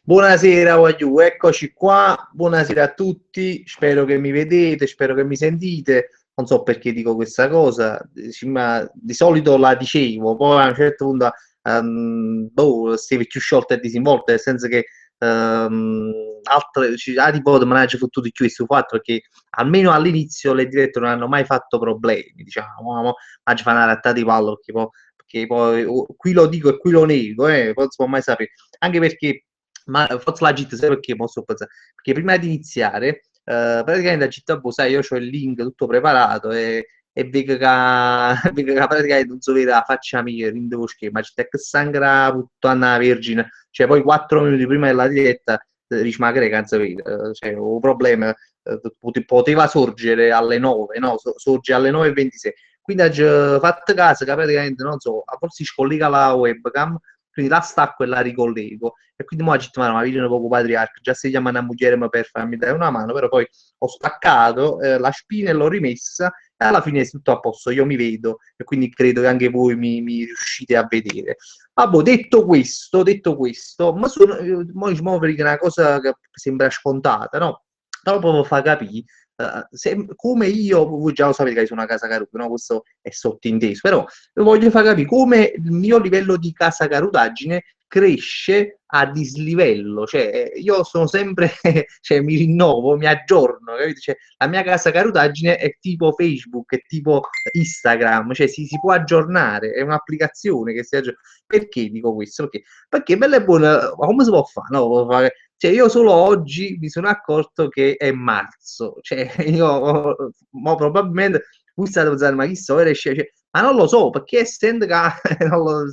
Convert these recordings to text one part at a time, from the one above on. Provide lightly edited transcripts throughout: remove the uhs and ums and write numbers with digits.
Buonasera, Wagyu, eccoci qua. Buonasera a tutti. Spero che mi vedete, spero che mi sentite. Non so perché dico questa cosa, ma di solito la dicevo, poi a un certo punto Steve più sciolta e disinvolta, nel senso che altre tipo me ne fottuto più questo fatto perché almeno all'inizio le dirette non hanno mai fatto problemi, diciamo, oggi fanno una rattata di pallo perché poi qui lo dico e qui lo nego, poi non si può mai sapere. Anche perché ma forse la git sai perché posso pensare? Perché prima di iniziare, praticamente la git boh, sai, io ho il link tutto preparato e vedo che, vedo che praticamente non so vedere la faccia mia, rindo lo schermo, ma c'è che sangra puttana vergine, cioè poi 4 minuti prima della diretta dici ma che cazzo vedi, cioè un problema poteva sorgere alle 9, no? Sorge alle 9:26. Quindi ho fatto caso che praticamente, non so, a forse si scollega la webcam, quindi la stacco e la ricollego. E quindi mo ho detto, ma video poco patriarca, già si chiama una moglie per farmi dare una mano, però poi ho staccato la spina e l'ho rimessa e alla fine è tutto a posto, io mi vedo e quindi credo che anche voi mi riuscite a vedere. Vabbè, detto questo, ma sono, mo per una cosa che sembra scontata, no? Però proprio fa capire, come io, voi già lo sapete che sono una casa caruta, no? Questo è sottinteso, però voglio far capire come il mio livello di casa carutaggine cresce a dislivello, cioè io sono sempre, cioè mi rinnovo, mi aggiorno, capito? Cioè, la mia casa carutaggine è tipo Facebook, è tipo Instagram, cioè si può aggiornare, è un'applicazione che si aggiorna. Perché dico questo? Perché bella e buona, ma come si può fare? No, può fare cioè, io solo oggi mi sono accorto che è marzo, cioè, io mo probabilmente voi state pensando, ma chi so, cioè, ma non lo so, perché essendo che non lo-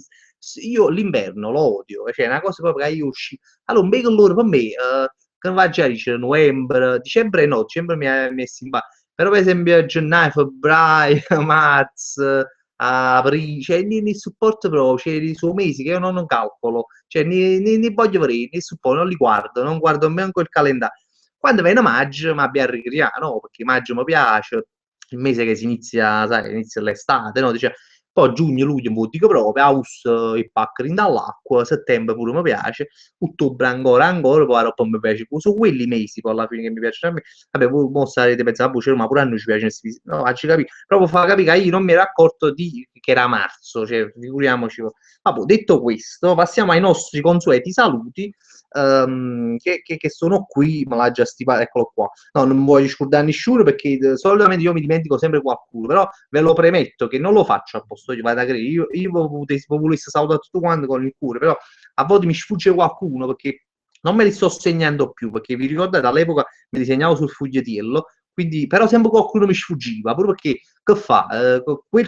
io l'inverno lo odio, cioè, è una cosa proprio che io usci. Allora, un bel loro per me, che non va già a dire novembre, dicembre no, dicembre mi è simpatico, però per esempio gennaio, febbraio, marzo, aprile, cioè, ne supporto proprio, cioè, i suoi mesi che io non calcolo, cioè, ne voglio vedere, ne supporto, non li guardo, non guardo neanche il calendario. Quando viene maggio, ma abbiamo ricriminato, no? Perché maggio mi piace, il mese che si inizia, sai, inizia l'estate, no? Dice, poi giugno, luglio, mo dico proprio, agosto e paccherin dall'acqua, settembre pure mi piace, ottobre ancora, poi dopo mi piace, sono quelli i mesi poi alla fine che mi piacciono a me. Vabbè, voi mo starete pensando, ma pure a noi ci piace, no, facci capire, proprio fa capire che io non mi ero accorto che era marzo, cioè, figuriamoci. Vabbè, detto questo, passiamo ai nostri consueti saluti, che sono qui, ma l'ha già stipato, eccolo qua. No, non voglio scordare nessuno perché solitamente io mi dimentico sempre qualcuno, però ve lo premetto che non lo faccio apposta, io vado a credere, io volessi salutare tutto quanto con il cuore, però a volte mi sfugge qualcuno perché non me li sto segnando più, perché vi ricordate all'epoca mi disegnavo sul fogliettiello, quindi però sempre qualcuno mi sfuggiva, proprio perché che fa?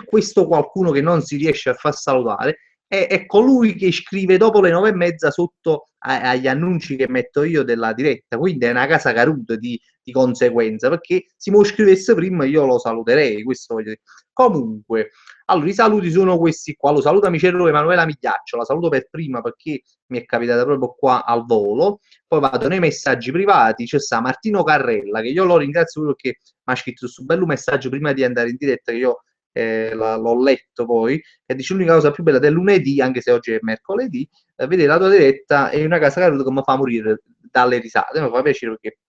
Questo qualcuno che non si riesce a far salutare è colui che scrive dopo le 9:30 sotto agli annunci che metto io della diretta, quindi è una casa caruta di conseguenza, perché se mi scrivesse prima io lo saluterei, questo voglio dire. Comunque, allora i saluti sono questi qua, lo saluta Micero Emanuela Migliaccio, la saluto per prima perché mi è capitata proprio qua al volo, poi vado nei messaggi privati, c'è sta Martino Carrella, che io lo ringrazio perché mi ha scritto su bello messaggio prima di andare in diretta, che io l'ho letto poi, e dice l'unica cosa più bella del lunedì, anche se oggi è mercoledì, vedere la tua diretta è una casa caruta che mi fa morire dalle risate, mi fa piacere perché,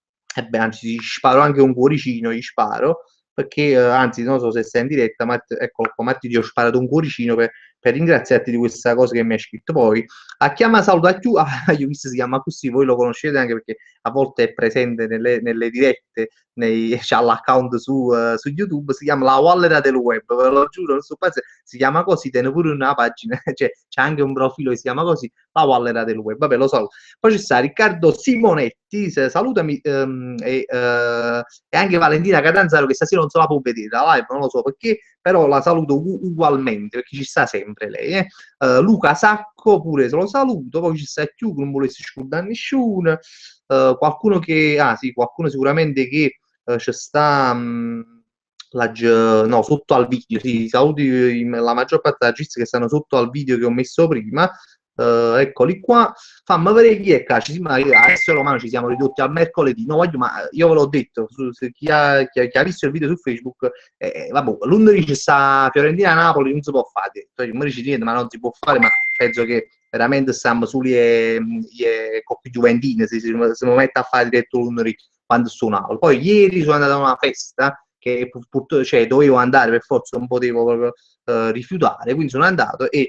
beh, anzi, gli sparo anche un cuoricino, gli sparo, perché, anzi, non so se sei in diretta, ma ecco, Matti, ti ho sparato un cuoricino per ringraziarti di questa cosa che mi hai scritto. Poi, a chiama saluto a chiù, io visto si chiama così, voi lo conoscete anche perché a volte è presente nelle dirette, c'ha l'account su YouTube, si chiama La Wallera del Web, ve lo giuro, non so pazzo, si chiama così, tiene pure una pagina, cioè c'è anche un profilo che si chiama così, La Wallera del Web, vabbè lo so. Poi c'è sta Riccardo Simonetti, salutami, e anche Valentina Catanzaro che stasera non se la può vedere, la live non lo so perché, però la saluto ugualmente perché ci sta sempre lei. Luca Sacco pure se lo saluto, poi ci sta più, non volessi scordare nessuno, qualcuno che, ah sì, qualcuno sicuramente che c'è sta no, sotto al video, sì, saluti la maggior parte della gente che stanno sotto al video che ho messo prima, eccoli qua, fammi vedere chi è Caci, sì, ma adesso romano ci siamo ridotti al mercoledì, no, voglio, ma io ve l'ho detto, chi ha visto il video su Facebook, vabbè, lunedì c'è sta Fiorentina-Napoli, non si può fare, poi mi dice niente, ma non si può fare, ma penso che veramente stiamo sulle coppie giuventine, si mette a fare diretto l'unri quando suonavo. Poi ieri sono andato a una festa che cioè, dovevo andare per forza, non potevo proprio rifiutare, quindi sono andato e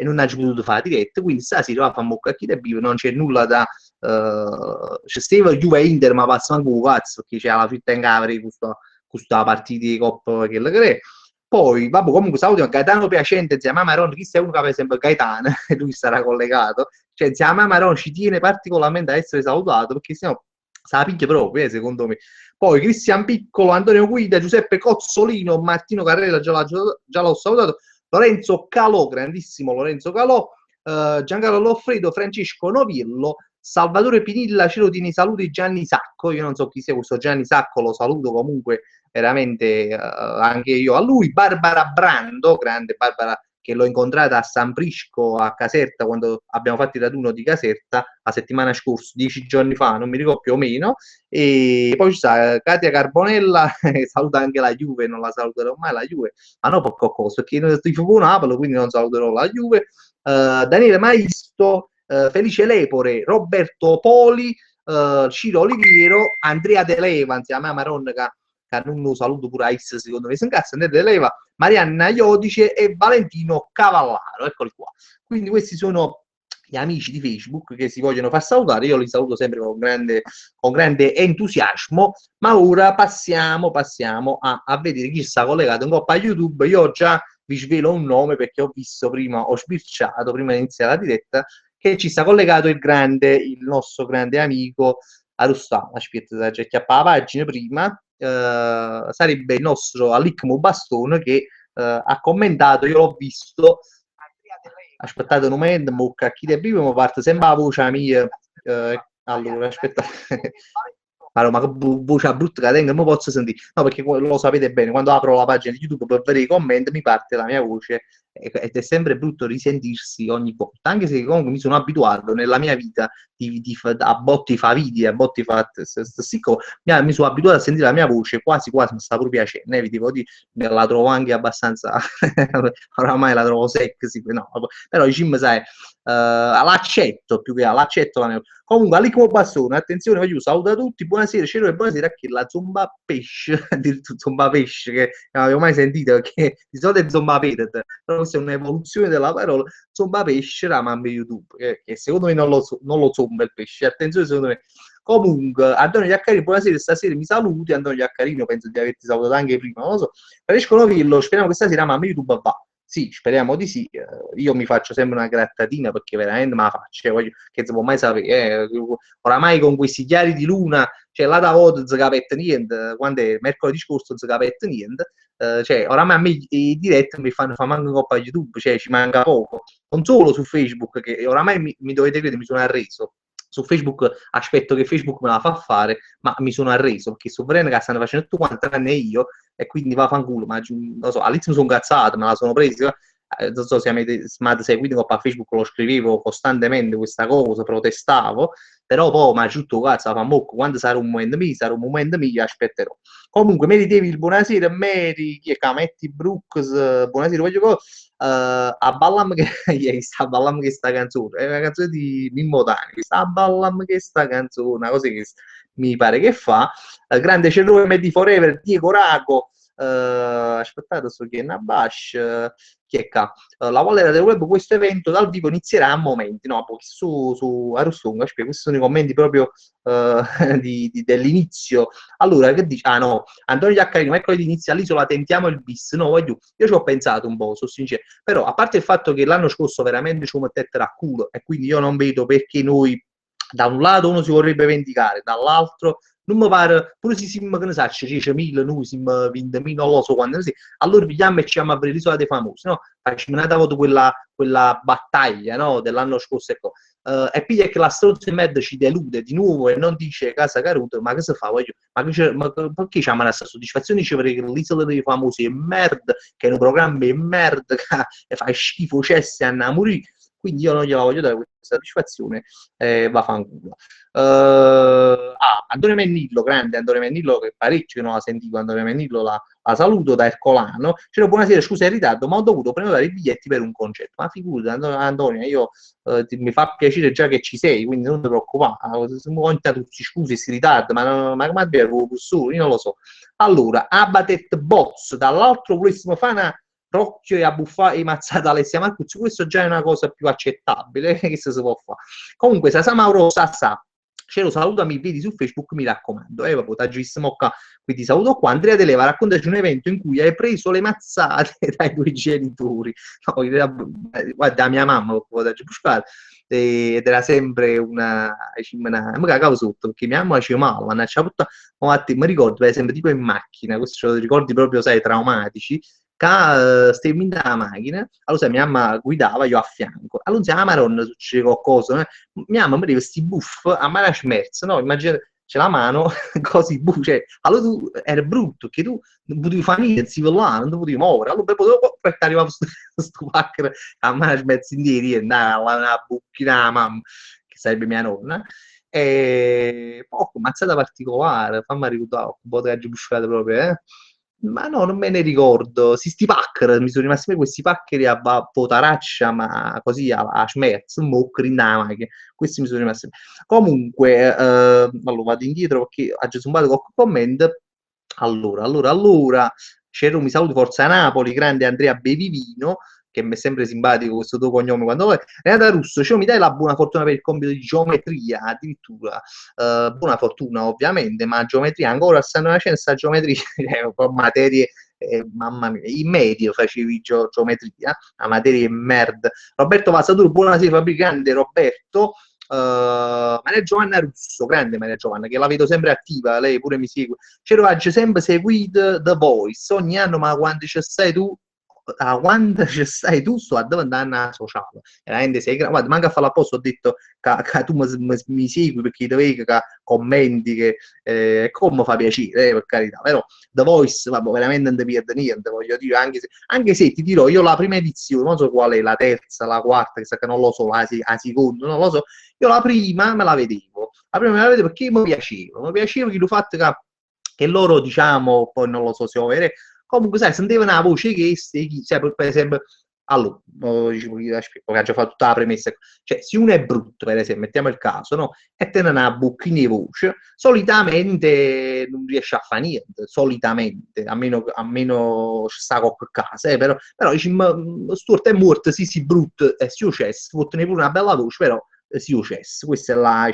non ho potuto fare diretta, quindi stasera va a fare un bocca da vivo, non c'è nulla da c'è stava Juve Inter, ma passa anche un cazzo perché c'è la fitta in cavere questa partita di Coppa che le cree. Poi, vabbè, comunque salutiamo Gaetano Piacente, insieme a Maron, chi sei uno che per esempio Gaetano, lui sarà collegato, cioè insieme a Maron ci tiene particolarmente a essere salutato perché sennò se la picchia proprio, secondo me. Poi Cristian Piccolo, Antonio Guida, Giuseppe Cozzolino, Martino Carrera, già l'ho salutato, Lorenzo Calò, grandissimo Lorenzo Calò, Giancarlo Loffredo, Francesco Novillo, Salvatore Pinilla, Cirotini, saluti Gianni Sacco, io non so chi sia questo Gianni Sacco, lo saluto comunque veramente anche io a lui, Barbara Brando, grande Barbara che l'ho incontrata a San Prisco a Caserta quando abbiamo fatto il raduno di Caserta la settimana scorsa, 10 giorni fa, non mi ricordo più o meno, e poi ci sta Katia Carbonella, saluta anche la Juve, non la saluterò mai la Juve, ma no per cosa, perché io tifo Napoli, quindi non saluterò la Juve, Daniele Maisto, Felice Lepore, Roberto Poli, Ciro Oliviero, Andrea De Leva, insieme a Maronna che non lo saluto pure a Is, secondo me si incazza, Andrea De Leva, Marianna Iodice e Valentino Cavallaro, eccoli qua. Quindi questi sono gli amici di Facebook che si vogliono far salutare, io li saluto sempre con grande entusiasmo, ma ora passiamo a vedere chi sta collegato in coppa a YouTube. Io già vi svelo un nome perché ho visto prima, ho sbirciato prima di iniziare la diretta, che ci sta collegato il nostro grande amico Arustano. Aspetta, c'è chiappa la pagina prima, sarebbe il nostro Alicmo Bastone che ha commentato, io l'ho visto. Aspettate un momento, mucca chi te vive, ma parte sempre la voce mia. Allora, aspettate. Ma che voce brutta che tengo, non mi posso sentire. No, perché lo sapete bene, quando apro la pagina di YouTube per vedere i commenti mi parte la mia voce ed è sempre brutto risentirsi ogni volta, anche se comunque mi sono abituato nella mia vita a botti fa video, a botti fa mi sono abituato a sentire la mia voce quasi quasi mi sta proprio piacendo, vi devo dire, la trovo anche abbastanza oramai la trovo sexy, no, però diciamo sai, l'accetto più che l'accetto la mia. Comunque Alicmo Bastone, attenzione, voglio saluta tutti, buonasera, cielo e buonasera a chi la zomba pesce, addirittura zomba pesce che non avevo mai sentito perché di solito è zomba pedete, però questa è un'evoluzione della parola zomba pesce la mamma YouTube che secondo me non lo zomba il pesce, attenzione secondo me. Comunque Antonio Giaccarino, buonasera, stasera mi saluti Antonio Giaccarino, penso di averti salutato anche prima, non lo so. Francesco Novillo, speriamo che stasera mamma YouTube va. Sì, speriamo di sì. Io mi faccio sempre una grattatina perché veramente me la faccio, voglio, che non si può mai sapere. Oramai con questi chiari di luna, cioè là da volta non si capette niente, quando è mercoledì scorso non si capette niente, cioè oramai a me i dirette mi fanno fa manco coppa YouTube, cioè ci manca poco. Non solo su Facebook, che oramai mi dovete credere, mi sono arreso. Su Facebook aspetto che Facebook me la fa fare, ma mi sono arreso perché su Bren che stanno facendo tutto quanto tranne io e quindi va fanculo, ma non so, all'inizio mi sono cazzato, me la sono presa, non so se avete smart seguito a Facebook, lo scrivevo costantemente questa cosa, protestavo, però poi mi ha giunto cazzo, fa mocco, quando sarà un momento mio, aspetterò. Comunque, Mary David, buonasera, Mary, chi è che metti Brooks, buonasera, voglio a ballam che sta ballam che sta canzone, è una canzone di Mimmo Dani, sta a ballam che sta canzone, una cosa che mi pare che fa. Grande Cerrone di Forever, Diego Rago, aspettate, so che è una bash, chi è qua? La Valera del Web, questo evento dal vivo inizierà a momenti, no? Poi su Arustunga, questi sono i commenti proprio dell'inizio. Allora, che dice? Ah no, Antonio Giaccarino, mercoledì inizia all'isola, tentiamo il bis. No, voglio, io ci ho pensato un po', sono sincero, però a parte il fatto che l'anno scorso veramente ci mettete a culo e quindi io non vedo perché noi da un lato uno si vorrebbe vendicare, dall'altro non mi pare, pure se siamo, che ne sa, 10.000, noi siamo 20.000, non lo so quando, allora vediamo e ci chiamiamo a vedere l'isola dei famosi, no? Facciamo una volta quella battaglia, no? Dell'anno scorso, ecco. E piglia che la stronza di merda ci delude di nuovo e non dice casa caruta, ma che si fa? Voglio, ma perché c'è questa soddisfazione di dire che l'isola dei famosi è merda, che è un programma è merda, che fa schifo, cessi a morire. quindi io non gliela voglio dare questa soddisfazione, vaffanculo. Antonio Mennillo, grande Antonio Mennillo, che parecchio non la sentivo, Antonio Mennillo la saluto da Ercolano. C'era buonasera, scusa in ritardo, ma ho dovuto prenotare i biglietti per un concerto. Ma figurati, Antonio, io mi fa piacere già che ci sei, quindi non ti preoccupare. Tutti scusi, si ritarda, ma come abbiamo solo, io non lo so. Allora, Abatet Bots, dall'altro volessimo fare una Rocchio e abbuffare e mazzata Alessia Marcuzzi, questo già è una cosa più accettabile che si può fare. Comunque, Sasa Mauro Sassa, ce lo salutami, vedi su Facebook, mi raccomando, proprio tagissimo qua, quindi saluto qua. Andrea De Leva, raccontaci un evento in cui hai preso le mazzate dai tuoi genitori. No, guarda, mia mamma ed era sempre una mi cagavo sotto perché mia mamma faceva male, mi ricordo per esempio tipo in macchina, questi sono ricordi proprio sai traumatici, che stiamo in la macchina, allora sai, mia mamma guidava, io a fianco, allora sai, Maronna succede qualcosa, mia mamma mi aveva questi buff a mano schmerz, no? Immaginate, c'è la mano così, cioè, allora tu era brutto, che tu non potevi fare niente, si là, non ti potevi muovere, allora dopo arrivava sto pacchero a mano schmerz indietro, e andava una bucchina a mamma, che sarebbe mia nonna, e poco, mazzata particolare, fammi ricordare, un po' di buscate proprio, Ma no, non me ne ricordo. Sti packer, mi sono rimasti questi paccheri a potaraccia, ma così a schmerz, moccri in macchina. Questi mi sono rimasti. Comunque, allora vado indietro perché ha già zumbato qualche commento. Allora, c'era un mi saluto Forza Napoli, grande Andrea Bevivino, che mi è sempre simpatico questo tuo cognome quando lo Renata Russo, cioè, mi dai la buona fortuna per il compito di geometria, addirittura buona fortuna ovviamente, ma geometria ancora stanno facendo questa geometria, materie, mamma mia, in medio facevi geometria, la materia è merda. Roberto Vasadur, buonasera fabbricante Roberto. Maria Giovanna Russo, grande Maria Giovanna, che la vedo sempre attiva, lei pure mi segue. C'ero sempre seguito The Voice ogni anno, ma quando ci stai tu, quando ci stai tu, sto a diventare una sociale. Veramente sei guarda, manca a farla apposta, ho detto che tu mi segui perché ti vedo che commenti, che come fa piacere, per carità, però The Voice, vabbè, veramente non ti pierde niente, voglio dire, anche se ti dirò, io la prima edizione, non so qual è, la terza, la quarta, che non lo so, la seconda, non lo so, io la prima me la vedevo, perché mi piaceva che lo fatto che loro, diciamo, poi non lo so se ho vero, comunque sai, sentivano una voce che sai, per esempio, allora, dicevo, io ho già fatto tutta la premessa, cioè se uno è brutto, per esempio, mettiamo il caso, no? E tiene una bocchina di voce, solitamente non riesce a fare niente, solitamente, a meno ci sta qualche caso, però dici, Stuart è morto, sì, brutto, è successo, può tenere pure una bella voce, però successo, questa è la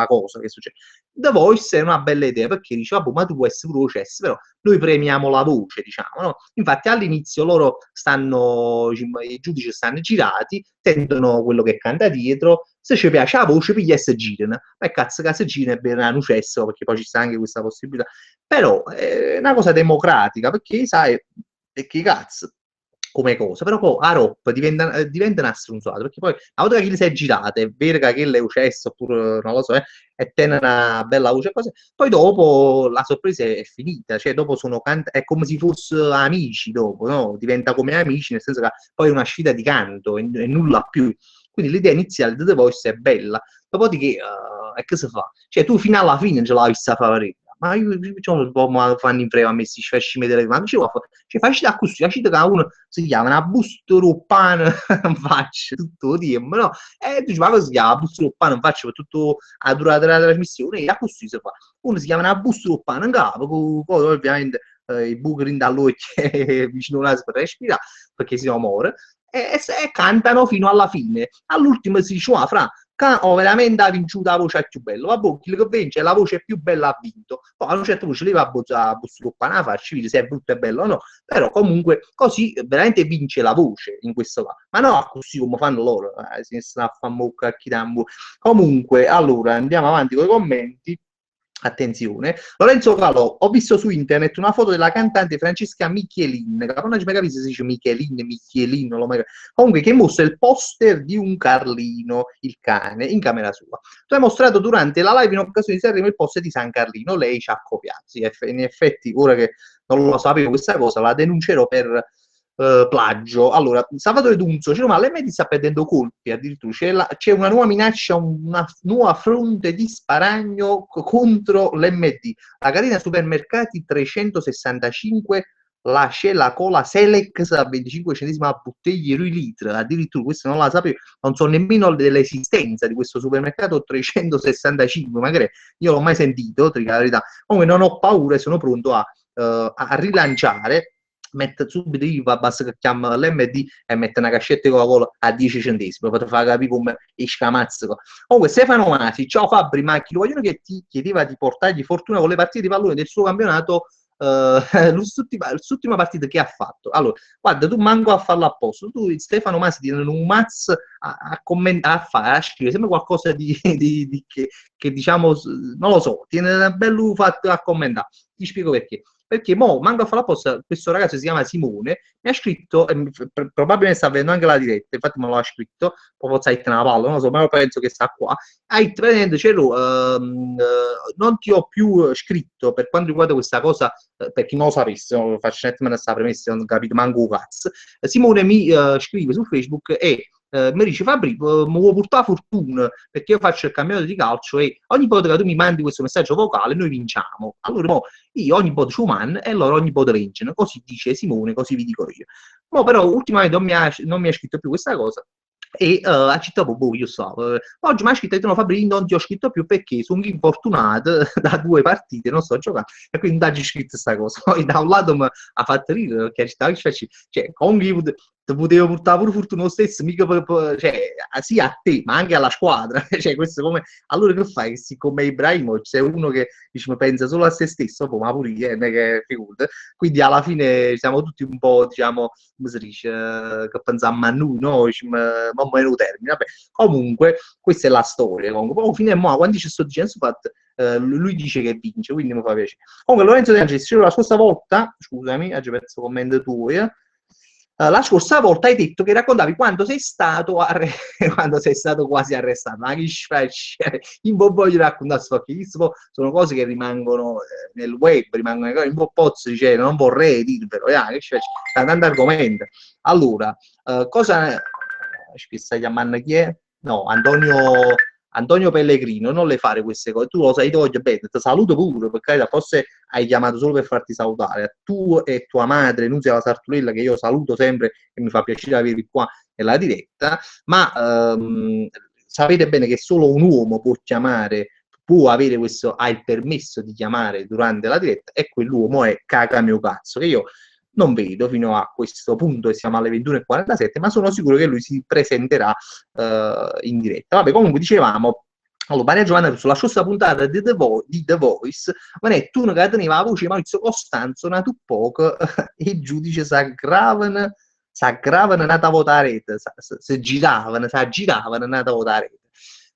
cosa che succede. The Voice è una bella idea perché dice, vabbè, ma tu puoi essere pure successo, però noi premiamo la voce, diciamo, no? Infatti all'inizio loro stanno, i giudici stanno girati, tendono quello che canta dietro, se ci piace la voce, piglia e si girano. Ma cazzo che si girano è ben un successo, perché poi ci sta anche questa possibilità. Però è una cosa democratica, perché sai, che cazzo, come cosa, però poi a ROP diventa una stronzata, perché poi la volta che li sei girate, è vero che è successo, oppure non lo so, e tiene una bella voce, cose, poi dopo la sorpresa è finita, cioè dopo è come se fossero amici dopo, no? Diventa come amici, nel senso che poi è una sfida di canto e nulla più. Quindi l'idea iniziale di The Voice è bella, dopodiché che si fa? Cioè tu fino alla fine non ce l'hai vista fare, ma io fanno in frega a me si facci vedere, ma dicevo, cioè facci da così, facci che uno si chiama una busta roppana in faccia tutto il tempo, no? E tu dici, ma cosa si chiama busta roppana in faccia per tutto la durata della trasmissione? E da così si fa. Uno si chiama una busta roppana in capo, poi ovviamente i buchi dall'occhio vicino alla per respirare, perché si no muore, e cantano fino alla fine. All'ultimo si dice, fra, veramente ha vinto la voce più bella, vabbè, chi che vince la voce più bella ha vinto, poi a un certo punto ci va a bussare a farci vedere se è brutto e bello o no, però comunque così veramente vince la voce in questo caso, ma no così come fanno loro, si sta a fare mucca a chi dambo. Comunque, allora andiamo avanti con i commenti. Attenzione, Lorenzo Calò, ho visto su internet una foto della cantante Francesca Michelin, che non ho mai capito se si dice Michelin, non l'ho mai capito. Comunque che mostra il poster di un Carlino, il cane, in camera sua. Tu hai mostrato durante la live in occasione di Sanremo il poster di San Carlino, lei ci ha copiato. Sì, in effetti, ora che non lo sapevo questa cosa, la denuncerò per plagio. Allora, Salvatore D'Unzo, ma l'MD sta perdendo colpi, addirittura c'è una nuova minaccia, una nuova fronte di sparagno contro l'MD. La catena supermercati 365 lascia la cola Selex a 25 centesimi a bottiglia di litro, addirittura questo non la sapevo, non so nemmeno dell'esistenza di questo supermercato 365, magari io l'ho mai sentito, tra la verità. Comunque non ho paura e sono pronto a rilanciare, mette subito IVA, basta che chiama l'MD e mette una cascetta di Coca-Cola a 10 centesimi, per far capire come scamazzo. Comunque Stefano Masi, ciao Fabri, ma chi lo vogliono che ti chiedeva di portargli fortuna con le partite di pallone del suo campionato, l'ultima partita che ha fatto. Allora, guarda, tu manco a farlo apposta, tu Stefano Masi tiene un mazzo a commentare, a scrivere sempre qualcosa che diciamo, non lo so, tiene un bello fatto a commentare. Ti spiego perché. Perché mo, manco a fare apposta, questo ragazzo si chiama Simone, mi ha scritto, e probabilmente sta vedendo anche la diretta, infatti me lo ha scritto, poi forse hai una palla, non lo so, ma penso che sta qua. Praticamente non ti ho più scritto per quanto riguarda questa cosa, per chi non lo sapesse, no, faccio un attimo questa premessa, non capito manco un cazzo. Simone mi scrive su Facebook e mi dice Fabri, mi vuoi portare fortuna perché io faccio il campionato di calcio e ogni volta che tu mi mandi questo messaggio vocale noi vinciamo. Allora mo, io ogni volta ci umano e loro ogni volta vincono, così dice Simone, così vi dico io. Mo però ultimamente non mi ha scritto più questa cosa e ha citato boh, io so, oggi mi ha scritto no Fabri non ti ho scritto più perché sono infortunato da 2 partite, non sto giocando e quindi non ti ho scritto questa cosa. Poi da un lato mi ha fatto ridere perché cioè comunque io ti potevo portare pure fortuna lo stesso, mica cioè, sì a te ma anche alla squadra. Cioè questo come allora che fai? Che siccome Ibrahimovic sei uno che dice, pensa solo a se stesso, poi, ma pure io, non è che figurate. Quindi alla fine siamo tutti un po', diciamo, come si dice, che pensiamo a noi, no? Diciamo, ma meno termine. Vabbè, comunque, questa è la storia. Comunque, poi fino a mo, quando ci sto dicendo, lui dice che vince, quindi mi fa piacere. Comunque, Lorenzo De Angelis, la scorsa volta, scusami, oggi penso commento tu, la scorsa volta hai detto che raccontavi quando sei stato, quando sei stato quasi arrestato. Ma che in po' voglio raccontare questo, sono cose che rimangono nel web, rimangono in po' pozzo, dice, non vorrei dirvelo, che c'è tanto argomento. Allora, cosa ci sta chiamando chi è? No, Antonio Pellegrino, non le fare queste cose, tu lo sai, ti voglio bene, ti saluto pure, perché forse hai chiamato solo per farti salutare, tu e tua madre, Nunzia la Sartulella, che io saluto sempre e mi fa piacere avervi qua nella diretta, ma sapete bene che solo un uomo può chiamare, può avere questo, ha il permesso di chiamare durante la diretta e quell'uomo è Caca mio cazzo, che io non vedo fino a questo punto e siamo alle 21:47, ma sono sicuro che lui si presenterà in diretta. Vabbè, comunque dicevamo, allora, Maria Giovanna sulla scorsa puntata di The Voice, ma è tu che teneva la voce di Maurizio Costanzo, nato poco, e i giudici s'aggravano nata a votare, si giravano nata a votare.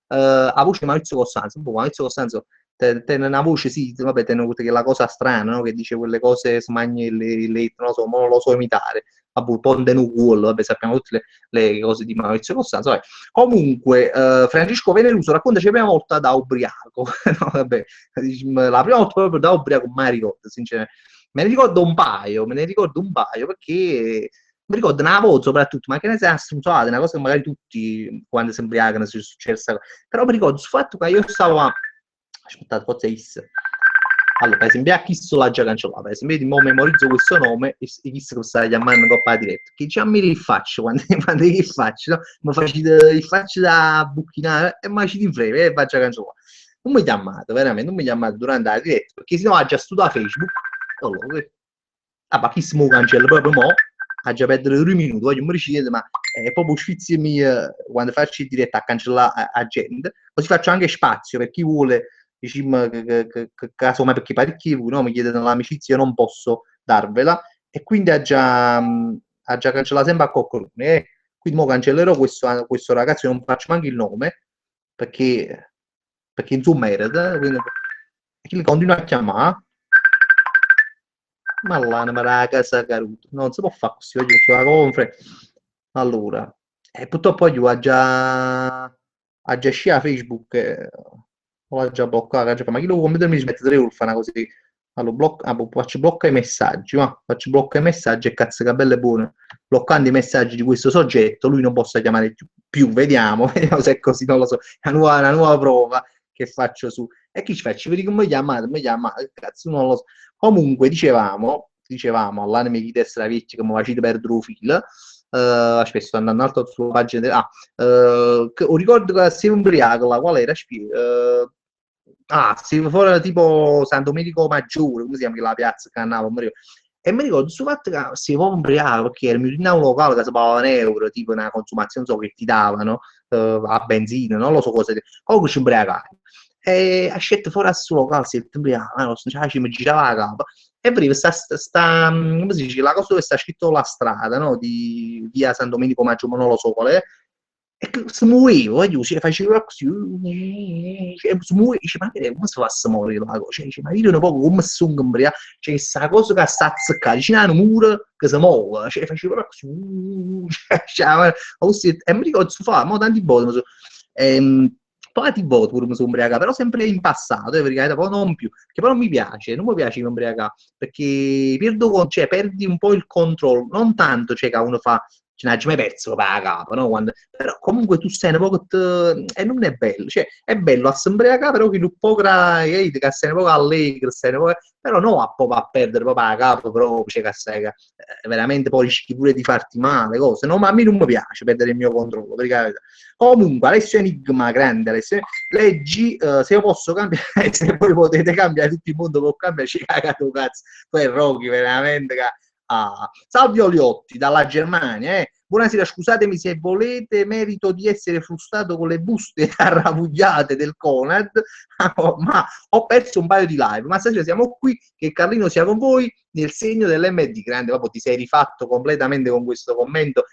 La voce di Maurizio Costanzo, Maurizio Costanzo tenne una voce, sì, vabbè, tenne che la cosa strana, no? Che dice quelle cose, smagne non lo so imitare. Vabbè, Ponte Nuguol, vabbè, sappiamo tutte le cose di Maurizio Costanzo. Vabbè. Comunque, Francesco Veneruso raccontaci la prima volta da ubriaco. No, vabbè, la prima volta proprio da ubriaco, ma ricordo, sinceramente. Me ne ricordo un paio, perché mi ricordo una voce soprattutto, ma che ne sia strunzata, una cosa che magari tutti, quando si ubriacano, si è successa. Però mi ricordo sul fatto che io stavo a aspettate, forse Is. Allora, per esempio, a chi l'ha già cancellato, per esempio, mo memorizzo questo nome e visto che stai chiamando coppa diretta, che già mi rifaccio quando che faccio, no? Mi faccio il faccio da buchinare e mi ci in freve e faccio cancellare. Non mi ha chiamato, veramente, non mi ha chiamato durante la diretta, perché sennò ha già studiato Facebook. Allora, ma chi si muove cancella proprio mo? Ha già perso 3 minuti, voglio mi richiede, ma è proprio sfizio mio quando faccio in diretta a cancellare a gente, così faccio anche spazio per chi vuole diciamo, che casomai perché parecchi voi no, mi chiedono l'amicizia, io non posso darvela e quindi ha già cancellato sempre a qualcuno. Quindi mo cancellerò questo ragazzo, non faccio neanche il nome perché insomma merita, quindi chi li continua a chiamare. Ma là, non me la casa caruto. Non si può fare così oggi perché la conferenza. Allora, purtroppo oggi ha già scia Facebook, l'ha già bloccato, ma chi lo vuole mettere mi smette 3 ore fa una così. Allora, faccio blocca i messaggi, ma faccio blocca i messaggi e cazzo che bello e buono. Bloccando i messaggi di questo soggetto, lui non possa chiamare più. Vediamo, vediamo se è così, non lo so. È una nuova prova che faccio su. E chi ci fa? Ci vedi come mi chiamate, cazzo non lo so. Comunque, dicevamo, all'anime di destra vecchia che mi facete perdere il filo. Aspetta, sto andando alto sulla pagina. Ricordo che sei ubriaco, là, qual era? Se fuori tipo San Domenico Maggiore, come si chiama la piazza che andavo, e mi ricordo sul fatto che si può ubriaco perché era un locale che si pagava un euro, tipo una consumazione so, che ti davano a benzina, non lo so cosa. Comunque ci ubriacavo. E a scelta fuori a suo locale si è ubriaco, non so, mi girava la capa. E prima come si dice, la cosa dove sta scritto la strada, no? Di via San Domenico Maggiore, ma non lo so qual è. E che si muoveva, io facevo così, si muoveva, dice, ma che come si fa a muovere la cosa? Dice, ma io un po' come sono imbriaco, cioè, questa cosa che sta azzeccata, vicino a un muro che si muove, cioè, facevo così, e mi ricordo, si fa, ma tanti volte, tanti volte pure mi sono ubriacato, però sempre in passato, perché poi non più, che però mi piace, non mi piace ubriacare, perché cioè, perdi un po' il controllo, non tanto, cioè, che uno fa ce n'hai mai perso per la capa, no? Però comunque tu sei un po' e non è bello, cioè è bello a sembrare però che un po' che sei un po' allegro, però no a proprio a perdere proprio la capa, però cioè, che sei veramente poi rischi pure di farti male, cose, no? Ma a me non mi piace perdere il mio controllo, perché comunque Alessio Enigma, grande Alessio, leggi, se io posso cambiare, se voi potete cambiare, tutto il mondo può cambiare, ci cagato cazzo, tu è Rocky veramente Salve Oliotti dalla Germania, Buonasera, scusatemi se volete, merito di essere frustrato con le buste arrabbiate del Conad, ma ho perso un paio di live, ma stasera siamo qui, che Carlino sia con voi, nel segno dell'MD, grande, proprio ti sei rifatto completamente con questo commento,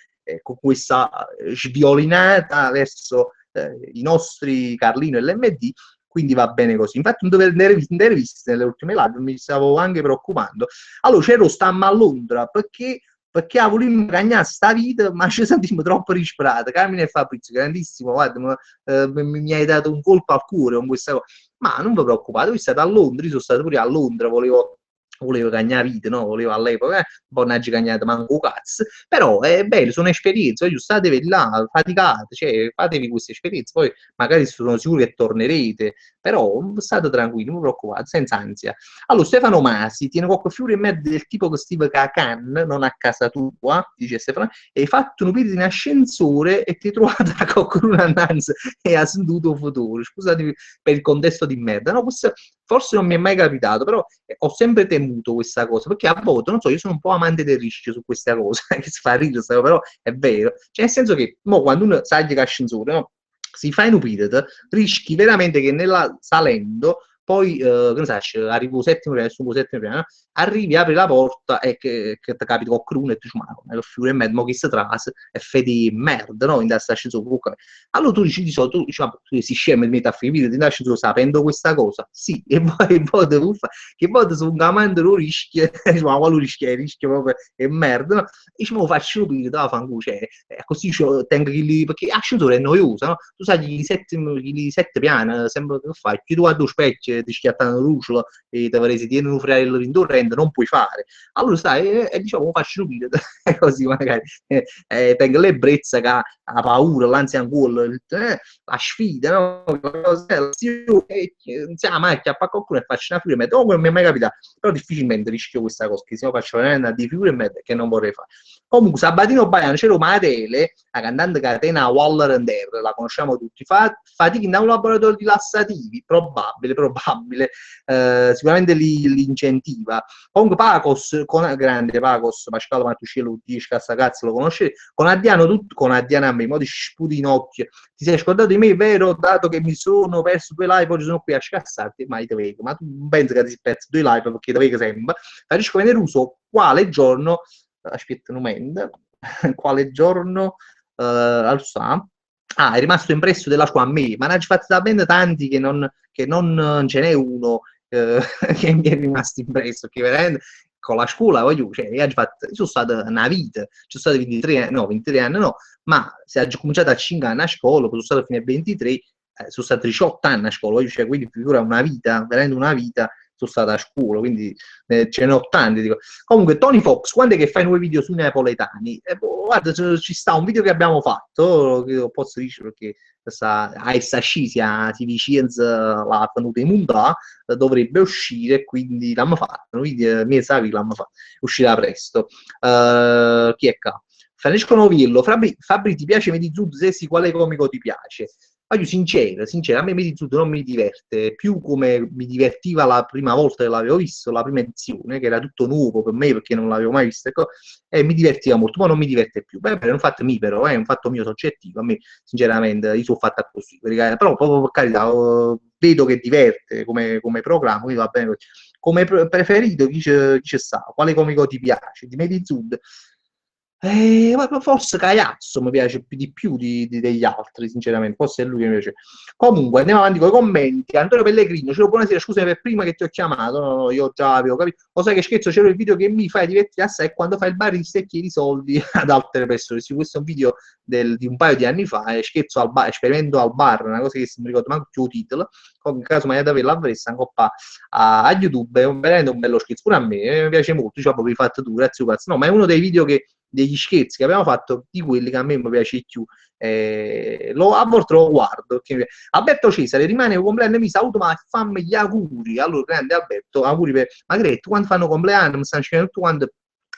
con questa sviolinata verso i nostri Carlino e l'MD, quindi va bene così. Infatti non dovevo andare viste nelle ultime live, mi stavo anche preoccupando. Allora, c'ero stamma a Londra perché volevo guadagnare sta vita, ma ci sentiamo troppo disperati. Carmine e Fabrizio, grandissimo, guarda, mi hai dato un colpo al cuore con questa cosa. Ma non vi preoccupate, voi state a Londra, io sono stato pure a Londra, volevo guadagnare vita, no? Volevo all'epoca, poi non ci guadagnate manco cazzo, però è bello, sono esperienze, voglio statevi là, faticate, cioè fatevi queste esperienze, poi magari sono sicuro che tornerete, però state tranquilli, non vi preoccupate, senza ansia. Allora, Stefano Masi tiene qualche fiore in merda del tipo che Steve Cacan, non a casa tua, dice Stefano, e hai fatto un periodo in ascensore e ti hai trovato a qualcuno annanzi e ha sentito il futuro. Scusatemi per il contesto di merda, no? Questo forse non mi è mai capitato, però ho sempre temuto questa cosa, perché a volte, non so, io sono un po' amante del rischio su questa cosa, che si fa ridere, però è vero. Cioè, nel senso che, mo, quando uno sa che ascensore, no? Si fa in un period, rischi veramente che salendo poi che ne sai, arrivi al settimo piano, su settimo piano, arrivi, apri la porta e che ti capita qualcuno e tu dici ma lo fiore e mezzo, che si trase e fai di merda, no? In questa ascensore. Allora tu dici di solito, tu dici, ma tu sei scemo e mi metti a finire in ascensore sapendo questa cosa? Sì, e poi devo fare, che poi sono un amante lo rischia, ma quello rischia proprio è merda, no? Dici, ma lo faccio capire, da fanculo, cioè, così tengo perché l'ascensore è noioso, no? Tu sai, gli sette piani, sembra che fai, chi tu a due specchi, ti schiattano il ruscolo e ti avresti tieni un fratello rintorrente, non puoi fare. Allora stai e diciamo faccio capire così magari tengo l'ebbrezza che ha paura, l'ansia ancora, la sfida, no? Iniziamo a chiappare qualcuno e faccio una figura e metto, non mi è mai capitato, però difficilmente rischio questa cosa, che se no faccio veramente una di figure e metto che non vorrei fare. Comunque Sabatino Baiano c'era Matele, la cantante catena Waller and Air, la conosciamo tutti, fatica in un laboratorio rilassativi, probabile, sicuramente li incentiva. Comunque Pacos, grande Pacos, Pasquale Mattuscello, 10 Cassacazzi, lo conoscete, con Addiana a me, mo di sputi in occhio, ti sei scordato di me, vero, dato che mi sono perso due live, oggi sono qui a scassarti, ma ti vedo, ma tu non pensi che ti perso due live perché ti vedo sempre, Francesco Veneruso, quale giorno, aspetta un momento, quale giorno, è rimasto impresso della sua a me, ma ne ha fatti talmente tanti che non ce n'è uno che mi è rimasto impresso, che veramente con la scuola, cioè, io sono stata una vita, ci sono stati 23 anni no, ma se ho cominciato a 5 anni a scuola, poi sono stato fino a 23, sono stati 18 anni a scuola, cioè, quindi figura una vita, veramente una vita, sono stato a scuola, quindi ce ne ho tanti. Dico. Comunque, Tony Fox, quando è che fai nuovi video sui napoletani? Guarda, ci sta un video che abbiamo fatto, che lo posso dire perché a essa scisia si vicina la tenuta in montà, dovrebbe uscire, quindi l'hanno fatto, un video, mi sa che l'hanno fatto, uscirà presto. Chi è qua? Francesco Novillo, Fabri ti piace Medizud? Se sì, quale comico ti piace? Voglio sincero, a me Medizud non mi diverte più come mi divertiva la prima volta che l'avevo visto, la prima edizione, che era tutto nuovo per me perché non l'avevo mai visto, e mi divertiva molto, ma non mi diverte più. Beh, è un fatto mio però, è un fatto mio soggettivo, a me sinceramente io sono fatta così, però proprio per carità, vedo che diverte come programma, quindi va bene così. Come preferito chi c'è sta? Quale comico ti piace? Di Medizud? Forse Caiazzo mi piace di più degli altri, sinceramente. Forse è lui che mi piace. Comunque, andiamo avanti con i commenti. Antonio Pellegrino, ciao, buonasera, scusami per prima che ti ho chiamato. No, io già avevo capito. Lo sai che scherzo, c'era il video che mi fai divertire assai è quando fai il barista e chiedi soldi ad altre persone. Sì, questo è un video di un paio di anni fa. Scherzo al bar, esperimento al bar, una cosa che non mi ricordo manco più il titolo. In caso mai ad averla avressa, a YouTube. È veramente un bello scherzo. Pure a me, mi piace molto. Diciamo, proprio fatto tu, grazie. No, ma è uno dei video degli scherzi che abbiamo fatto di quelli che a me mi piace di più, a volte lo guardo. Alberto Cesare rimane un compleanno, mi saluto, ma fammi gli auguri. Allora, grande Alberto, auguri per Magretto, quando fanno compleanno mi stanno scrivendo tutto quanto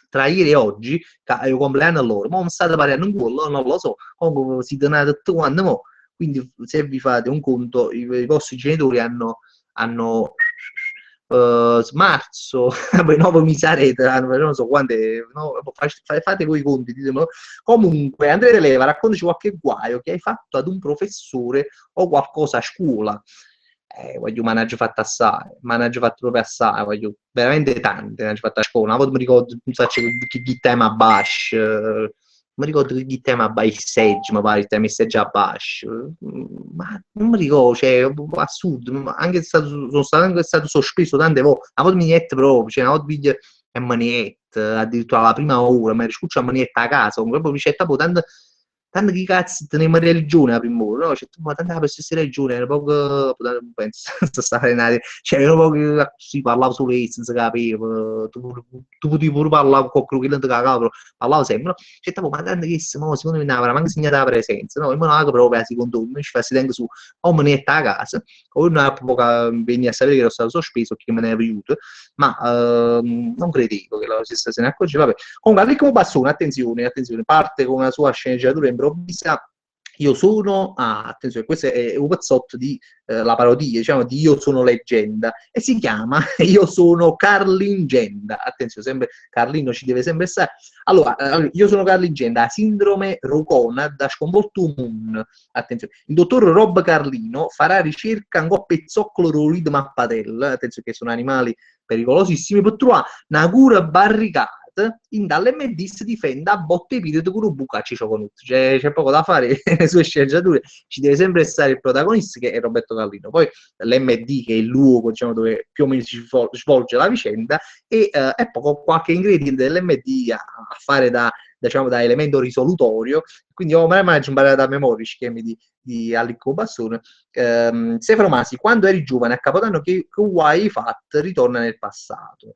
tra ieri e oggi, che è il compleanno loro, ma non state parlando un quello, non lo so, comunque si donate tutto quanto mo. Quindi se vi fate un conto, i vostri genitori hanno smarzo, poi no, mi sarete, non so quante, no, fate voi i conti, ditemelo. Comunque, Andrea Leva, raccontaci qualche guaio che hai fatto ad un professore o qualcosa a scuola. Voglio managgia fatto assai, managgia fatto proprio assai, voglio veramente tante, managgia fatto a scuola. Una volta mi ricordo, non so, che tema a Bash, mi ricordo che tema a Bash, mi pare, il tema a Bash, ma non mi ricordo, cioè, assurdo, anche sono stato anche stato sospeso tante volte, una volta mi niente proprio, cioè, una volta piglio e manietta, addirittura alla prima ora, mi riscuccio a manietta a casa, proprio mi c'è tanto che cazzo teniamo religione la prima ora, no? Cioè, ma tanto per stessa religione, era poco, penso, cioè, era poco, si parlava solo io, senza capire, tu potevi pure parlare con quello che non ti cagava, parlava sempre, no? Cioè, ma tanto che secondo me non avrà manco segnato la presenza, no? E me non ha proprio, secondo me, ci fa si tenga su, o me ne è a casa, o non veniva a sapere che ero stato sospeso, che me ne aveva aiuto, ma non credevo che la stessa se ne accorgeva. Vabbè. Comunque, Enrico Bassone, attenzione, parte con una sua sceneggiatura improvvisa. Io sono, attenzione, questo è un pezzotto di la parodia, diciamo, di Io sono leggenda, e si chiama Io sono Carlingenda. Attenzione, sempre Carlino ci deve sempre stare. Allora, io sono Carlingenda, sindrome Rocona da sconvolto moon. Attenzione, il dottor Rob Carlino farà ricerca in coppia zoccolo roid mappatel, attenzione che sono animali pericolosissimi, per trovare una cura barricata in dall'MD si difende a botte e piede con un bucacci ciocconut. C'è poco da fare nelle sue sceneggiature, ci deve sempre stare il protagonista che è Roberto Carlino, poi l'MD che è il luogo, diciamo, dove più o meno si svolge la vicenda, e poco qualche ingrediente dell'MD a fare diciamo, da elemento risolutorio, quindi ho mai imparato a memoria schemi di Alico Bassone. Stefano Masi, quando eri giovane a Capodanno che hai fatto? Ritorna nel passato.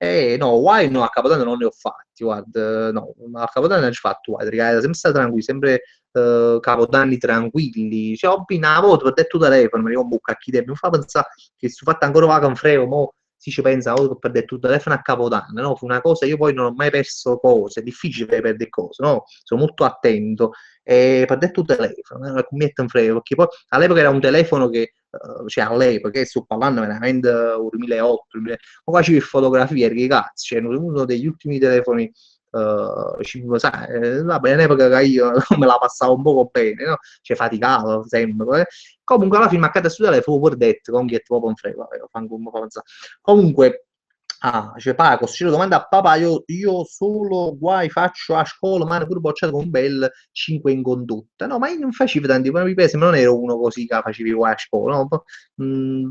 No, why no, a Capodanno non ne ho fatti, guarda, no, a Capodanno non ci ho fatto guarda, era sempre stato tranquillo, sempre Capodanni tranquilli, cioè ho una volta per detto telefono, mi ricordo un bucacchi tempo, mi fa pensare che su fatto ancora va con frego, mo si ci pensa, oh, per detto il telefono a Capodanno, no, fu una cosa, io poi non ho mai perso cose, è difficile perdere cose, no, sono molto attento, e per detto il telefono, mi metto in frego, perché poi all'epoca era un telefono che, cioè all'epoca, che sto parlando veramente 2008, 2000, ma qua c'è fotografie, che cazzo, cioè uno degli ultimi telefoni, vabbè, all'epoca che io me la passavo un poco bene, no? Cioè faticavo sempre, comunque alla fine a casa su telefono pure detto, con chi è proprio un frego, comunque, cioè Paco, se lo domanda a papà, io solo guai faccio a scuola, ma pure bocciato con un bel 5 in condotta. No, ma io non facevo tanti, ma mi pesa, non ero uno così che facevi guai a scuola, no?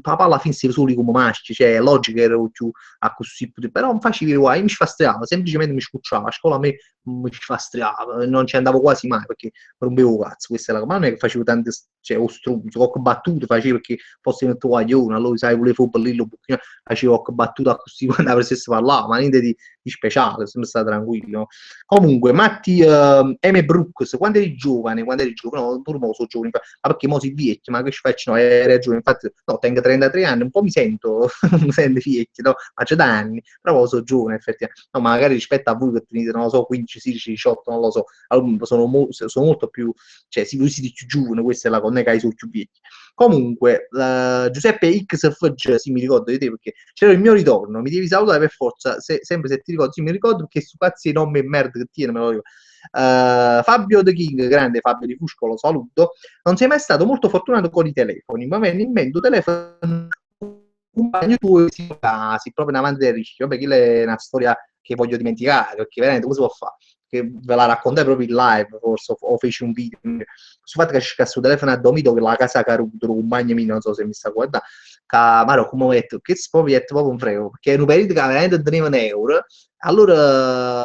Papà alla fine si soli come maschi, cioè logico che ero più a così, però non facevi guai, mi sfastidiavo, semplicemente mi scucciava, a scuola a me mi ci fa striare, non ci andavo quasi mai perché rompevo cazzo, questa è la cosa, ma non è che facevo tante, cioè, ostruzi, qualche battuta facevo perché fossi nel tuo guaglione, allora sai, volevo bellillo, facevo qualche battuta così quando avresti parlato, ma niente di speciale, sempre stato tranquillo. Comunque, Matti, M. Brooks, quando eri giovane, no, pure mo sono giovane, ma perché mo si vecchio, ma che ci faccio? No, hai ragione, infatti, no, tengo 33 anni, un po' mi sento, mi sento vecchio, no? Ma c'è da anni, però sono giovane, effettivamente. No, magari rispetto a voi che tenete, non lo so, 15, 16, 18, non lo so, allora, sono molto più, cioè, si voi siete più giovani, questa è la cosa, non è che sono più vecchi. Comunque, Giuseppe XFG, sì, mi ricordo di te perché c'era il mio ritorno, mi devi salutare per forza, sempre se ti ricordi, sì, mi ricordo che su cazzi di nome e merda che tiene, me lo dico. Fabio The King, grande Fabio di Fusco, lo saluto. Non sei mai stato molto fortunato con i telefoni, ma venne in mente un telefono un compagno tuo si proprio in avanti del rischio. Vabbè, quella è una storia che voglio dimenticare, perché veramente come si può fare? Che ve la raccontai proprio in live, forse, o feci un video. Sul fatto che c'è questo telefono a domito che la casa che ha avuto un compagno mio, non so se mi sta guardando, che, ma come ho detto, che si può proprio un frego, perché è un periodo che veramente teneva un euro, allora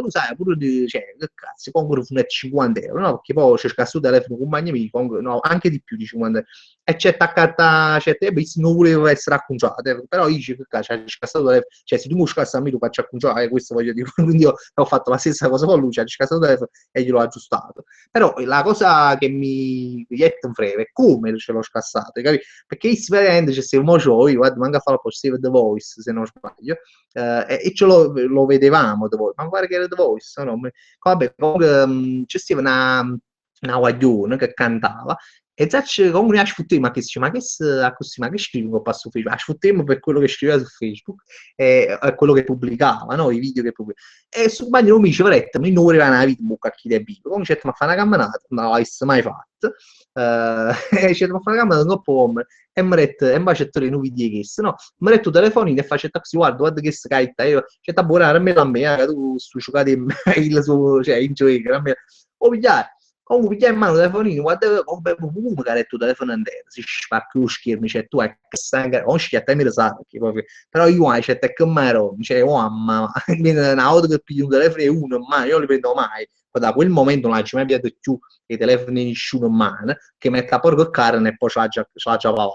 sai, pure di, cioè, che cazzo, comunque fino a 50 euro, no? Perché poi c'è questo telefono con compagni miei, no, anche di più di 50 euro, e c'è attaccata, cioè, non volevo essere acconciato, però io dico, che cazzo, c'è questo telefono, cioè, se tu mi scassi a me, tu faccio acconciare, questo voglio dire, quindi io ho fatto la stessa cosa con lui, c'è questo telefono e gliel'ho aggiustato. Però la cosa che mi jette un freve è come ce l'ho scassato, capi? Perché veramente c'è se mo c'ho, io guarda, manca a fare la Save The Voice, se non sbaglio, e ce lo vedevamo The Voice, ma guarda che era The Voice, no? Vabbè, comunque c'è stata una guaglione che cantava e Zacci comunque a sfruttare, ma che si ma che così, ma che scrivi con passo Facebook? A sfruttare per quello che scriveva su Facebook e quello che pubblicava, no? I video che pubblicava. E su bagno non mi diceva retta, ma non voleva una vita bucca a chi è vivo. Comunque c'è ma fa una camminata, non l'avesse mai fatta. E c'è ma fa una camminata dopo e mi ha detto, e mi ha detto le nuove idee che no? Mi ha detto telefonino e faccio taxi, guarda che scaita, io c'è da buonare a me la mia, tu stu giocate il suo, cioè in gioco, a me, o pigliare. Comunque pigliai in mano il telefonino, guarda come ha detto il telefono intero, si spacca lo schermo, cioè tu hai che sangue, non ci chiatti a me lo sa, però io c'è te che mero, cioè oh mamma, una volta che piglio un telefono e uno, ma io non li prendo mai, da quel momento non ci mai piaciuto più i telefoni nessuno in mano, che mette a porco carne e poi ce l'ha già va,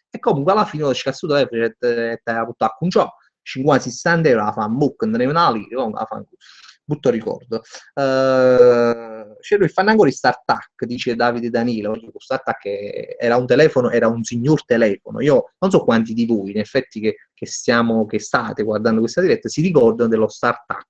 e comunque alla fine ho scassato il telefono e ti ha buttato un gioco, 50-60 euro la fa un book, non ne una lì, la fa brutto ricordo. C'era il Fannangolo di StarTac, dice Davide Danilo. StarTac era un telefono, era un signor telefono. Io non so quanti di voi, in effetti, che state guardando questa diretta, si ricordano dello StarTac.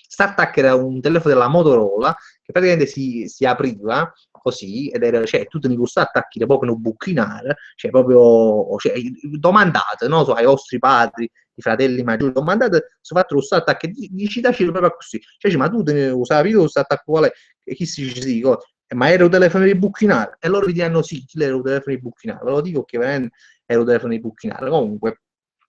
StarTac era un telefono della Motorola che praticamente si apriva così ed era, cioè, tu tenevi questo attacchi proprio non buchinare, cioè proprio, cioè, domandate, no, so, ai vostri padri, i fratelli maggiori, domandate su fatto lo stato che dici dacelo proprio così, cioè, ma tu te ne usavi lo stato quale e chi si dice sì, ma era un telefono di buchinare e loro ti diranno sì, era un telefono di buchinare, ve lo dico che veramente era un telefono di buchinare. Comunque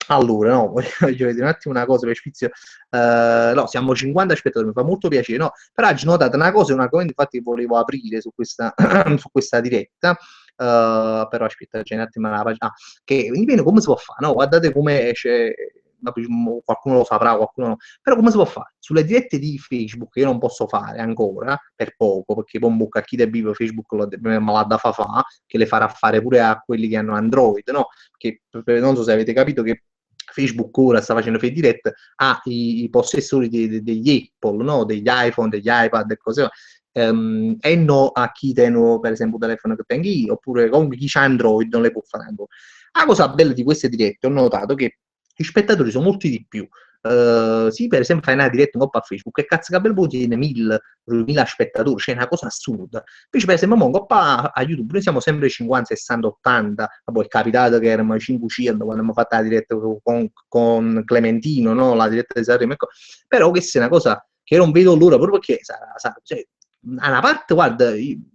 allora, no, voglio vedere un attimo una cosa per spizio. No, siamo 50 spettatori, mi fa molto piacere, no? Però oggi notate una cosa, un argomento infatti volevo aprire su questa, su questa diretta, però aspetta, c'è un attimo la pagina, che dipende come si può fare, no? Guardate come c'è, qualcuno lo saprà, qualcuno no. Però come si può fare? Sulle dirette di Facebook io non posso fare ancora, per poco, perché poi a chi è vivo Facebook me la da fa, che le farà fare pure a quelli che hanno Android, no? Che non so se avete capito che Facebook ora sta facendo fake direct ai possessori degli Apple, no? Degli iPhone, degli iPad e cose e no a chi tengo per esempio un telefono che tengo io, oppure comunque chi c'ha Android non le può fare ancora. La cosa bella di queste dirette ho notato che gli spettatori sono molti di più. Sì, per esempio fai una diretta un po' a Facebook e cazzo che bel voto tiene 1000 spettatori, cioè è una cosa assurda. Invece per esempio un po' a YouTube noi siamo sempre 50, 60, 80, poi è capitato che erano 500 quando abbiamo fatto la diretta con Clementino, no? La diretta di Sanremo, ecco. Però questa è una cosa che non vedo l'ora proprio perché cioè, a una parte, guarda,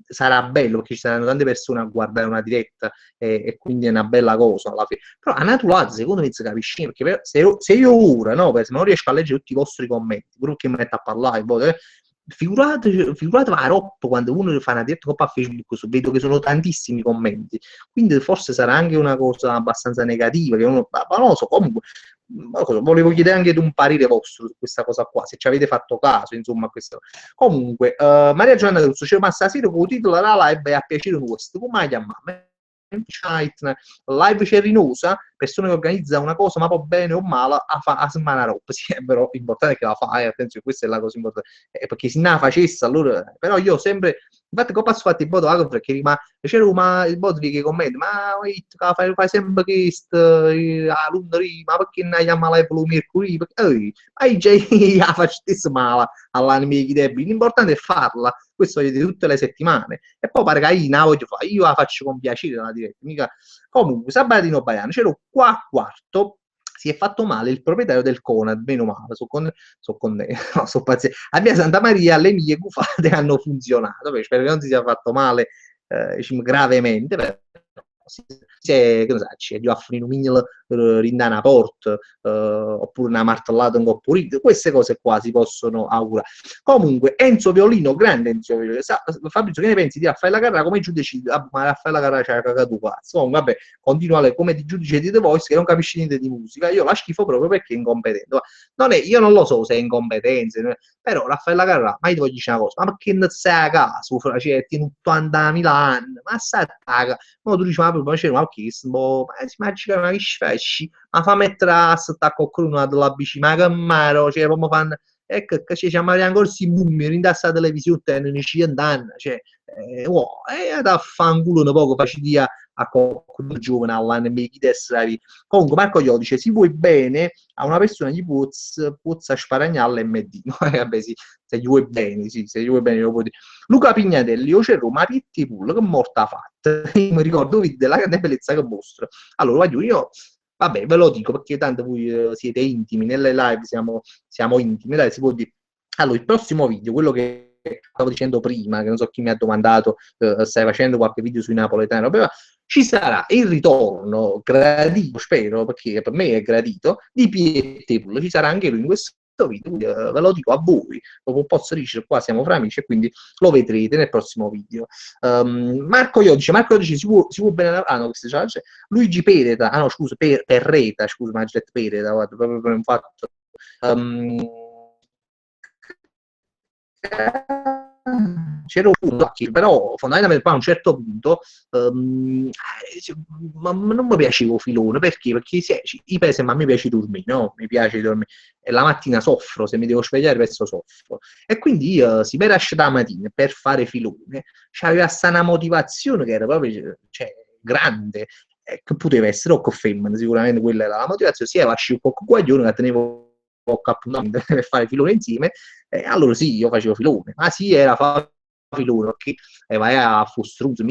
sarà bello perché ci saranno tante persone a guardare una diretta e quindi è una bella cosa alla fine. Però a naturale, secondo me, si capisce perché se io ora, no, per esempio, non riesco a leggere tutti i vostri commenti, pure che mi metto a parlare, poi, figurate la roba quando uno fa una diretta a Facebook, vedo che sono tantissimi commenti, quindi forse sarà anche una cosa abbastanza negativa, che uno, ma non lo so, comunque volevo chiedere anche un parere vostro su questa cosa qua, se ci avete fatto caso, insomma, a questo. Comunque, Maria Giovanna Russo, cioè, ma stasera con il titolo della live è a piacere nostro, come la chiamiamo? Live cerinosa, persona che organizza una cosa ma poi bene o male a settimana roba, sì, però l'importante è che la fa, attenzione, questa è la cosa importante, perché se non la facesse allora, però io sempre, infatti come posso fare il voto anche perché ma c'era il voto che commenta, ma fai sempre questo, a lunedì, ma perché non chiama live lo mercoledì, perché, ma già la faccio stesso male all'anime di debiti, l'importante è farla, questo vedete tutte le settimane, e poi pare che io la voglio fare, io la faccio con piacere la diretta, mica. Comunque, Sabatino Baiano, c'ero qua a quarto, si è fatto male il proprietario del Conad, meno male, no, so paziente. A via Santa Maria le mie gufate hanno funzionato, spero che non si sia fatto male diciamo, gravemente, però se che ne sa, ci a finire un mignolo rindana a porta oppure una martellata un po' pulita, queste cose qua si possono augurare. Comunque Enzo Violino, grande Enzo Violino, Fabrizio, che ne pensi di Raffaella Carrà come giudice? Ma Raffaella Carrà c'ha cagato un cazzo. Comunque, vabbè, continua come di giudice di The Voice che non capisce niente di musica, io la schifo proprio perché è incompetente. Non è, io non lo so se è incompetenza, però Raffaella Carrà, ma io ti voglio dire una cosa, ma perché non stai a caso, cioè, tieni 80.000 anni, ma stai a caso, ma tu dici, ma c'è ma che si immagina ma che facci, ma fa mettere a stacco con una della bici, ma che maro, cioè, come fanno, ecco, che ci chiamano ancora si mummio, in questa televisione, nei 100 anni, cioè, wow, da fanculo un poco, facci a qualcuno giovane all'anno mi chiede. Comunque Marco Io dice se vuoi bene a una persona gli puzza sparagnarla MD no? Vabbè sì, se gli vuoi bene sì, se gli vuoi bene lo puoi dire. Luca Pignatelli io c'ero Marietti Pull che morta fatta io mi ricordo della grande bellezza che mostra allora voglio io vabbè ve lo dico perché tanto voi siete intimi nelle live siamo intimi dai si può dire allora il prossimo video quello che stavo dicendo prima che non so chi mi ha domandato stai facendo qualche video sui napoletani ci sarà il ritorno gradito, spero, perché per me è gradito, di Pietepul. Ci sarà anche lui in questo video, ve lo dico a voi, dopo posso dire qua siamo fra amici e quindi lo vedrete nel prossimo video. Marco Iodice si può bene, no, questo c'è, Luigi Pereta, no scusa, Perreta, scusa, ma ha detto Pereta, guarda, proprio per un fatto. C'era un però fondamentalmente poi a un certo punto ma non mi piaceva Filone perché i pesi ma mi piace dormire no? Mi piace dormire e la mattina soffro se mi devo svegliare penso soffro e quindi si per escere la mattina per fare Filone c'aveva sta una motivazione che era proprio cioè, grande che poteva essere o con femmina sicuramente quella era la motivazione sia Vasci o con Guaglione che tenevo appuntamento per fare Filone insieme allora sì, io facevo Filone, ma sì, era Filone, perché vai a Fostruzzo,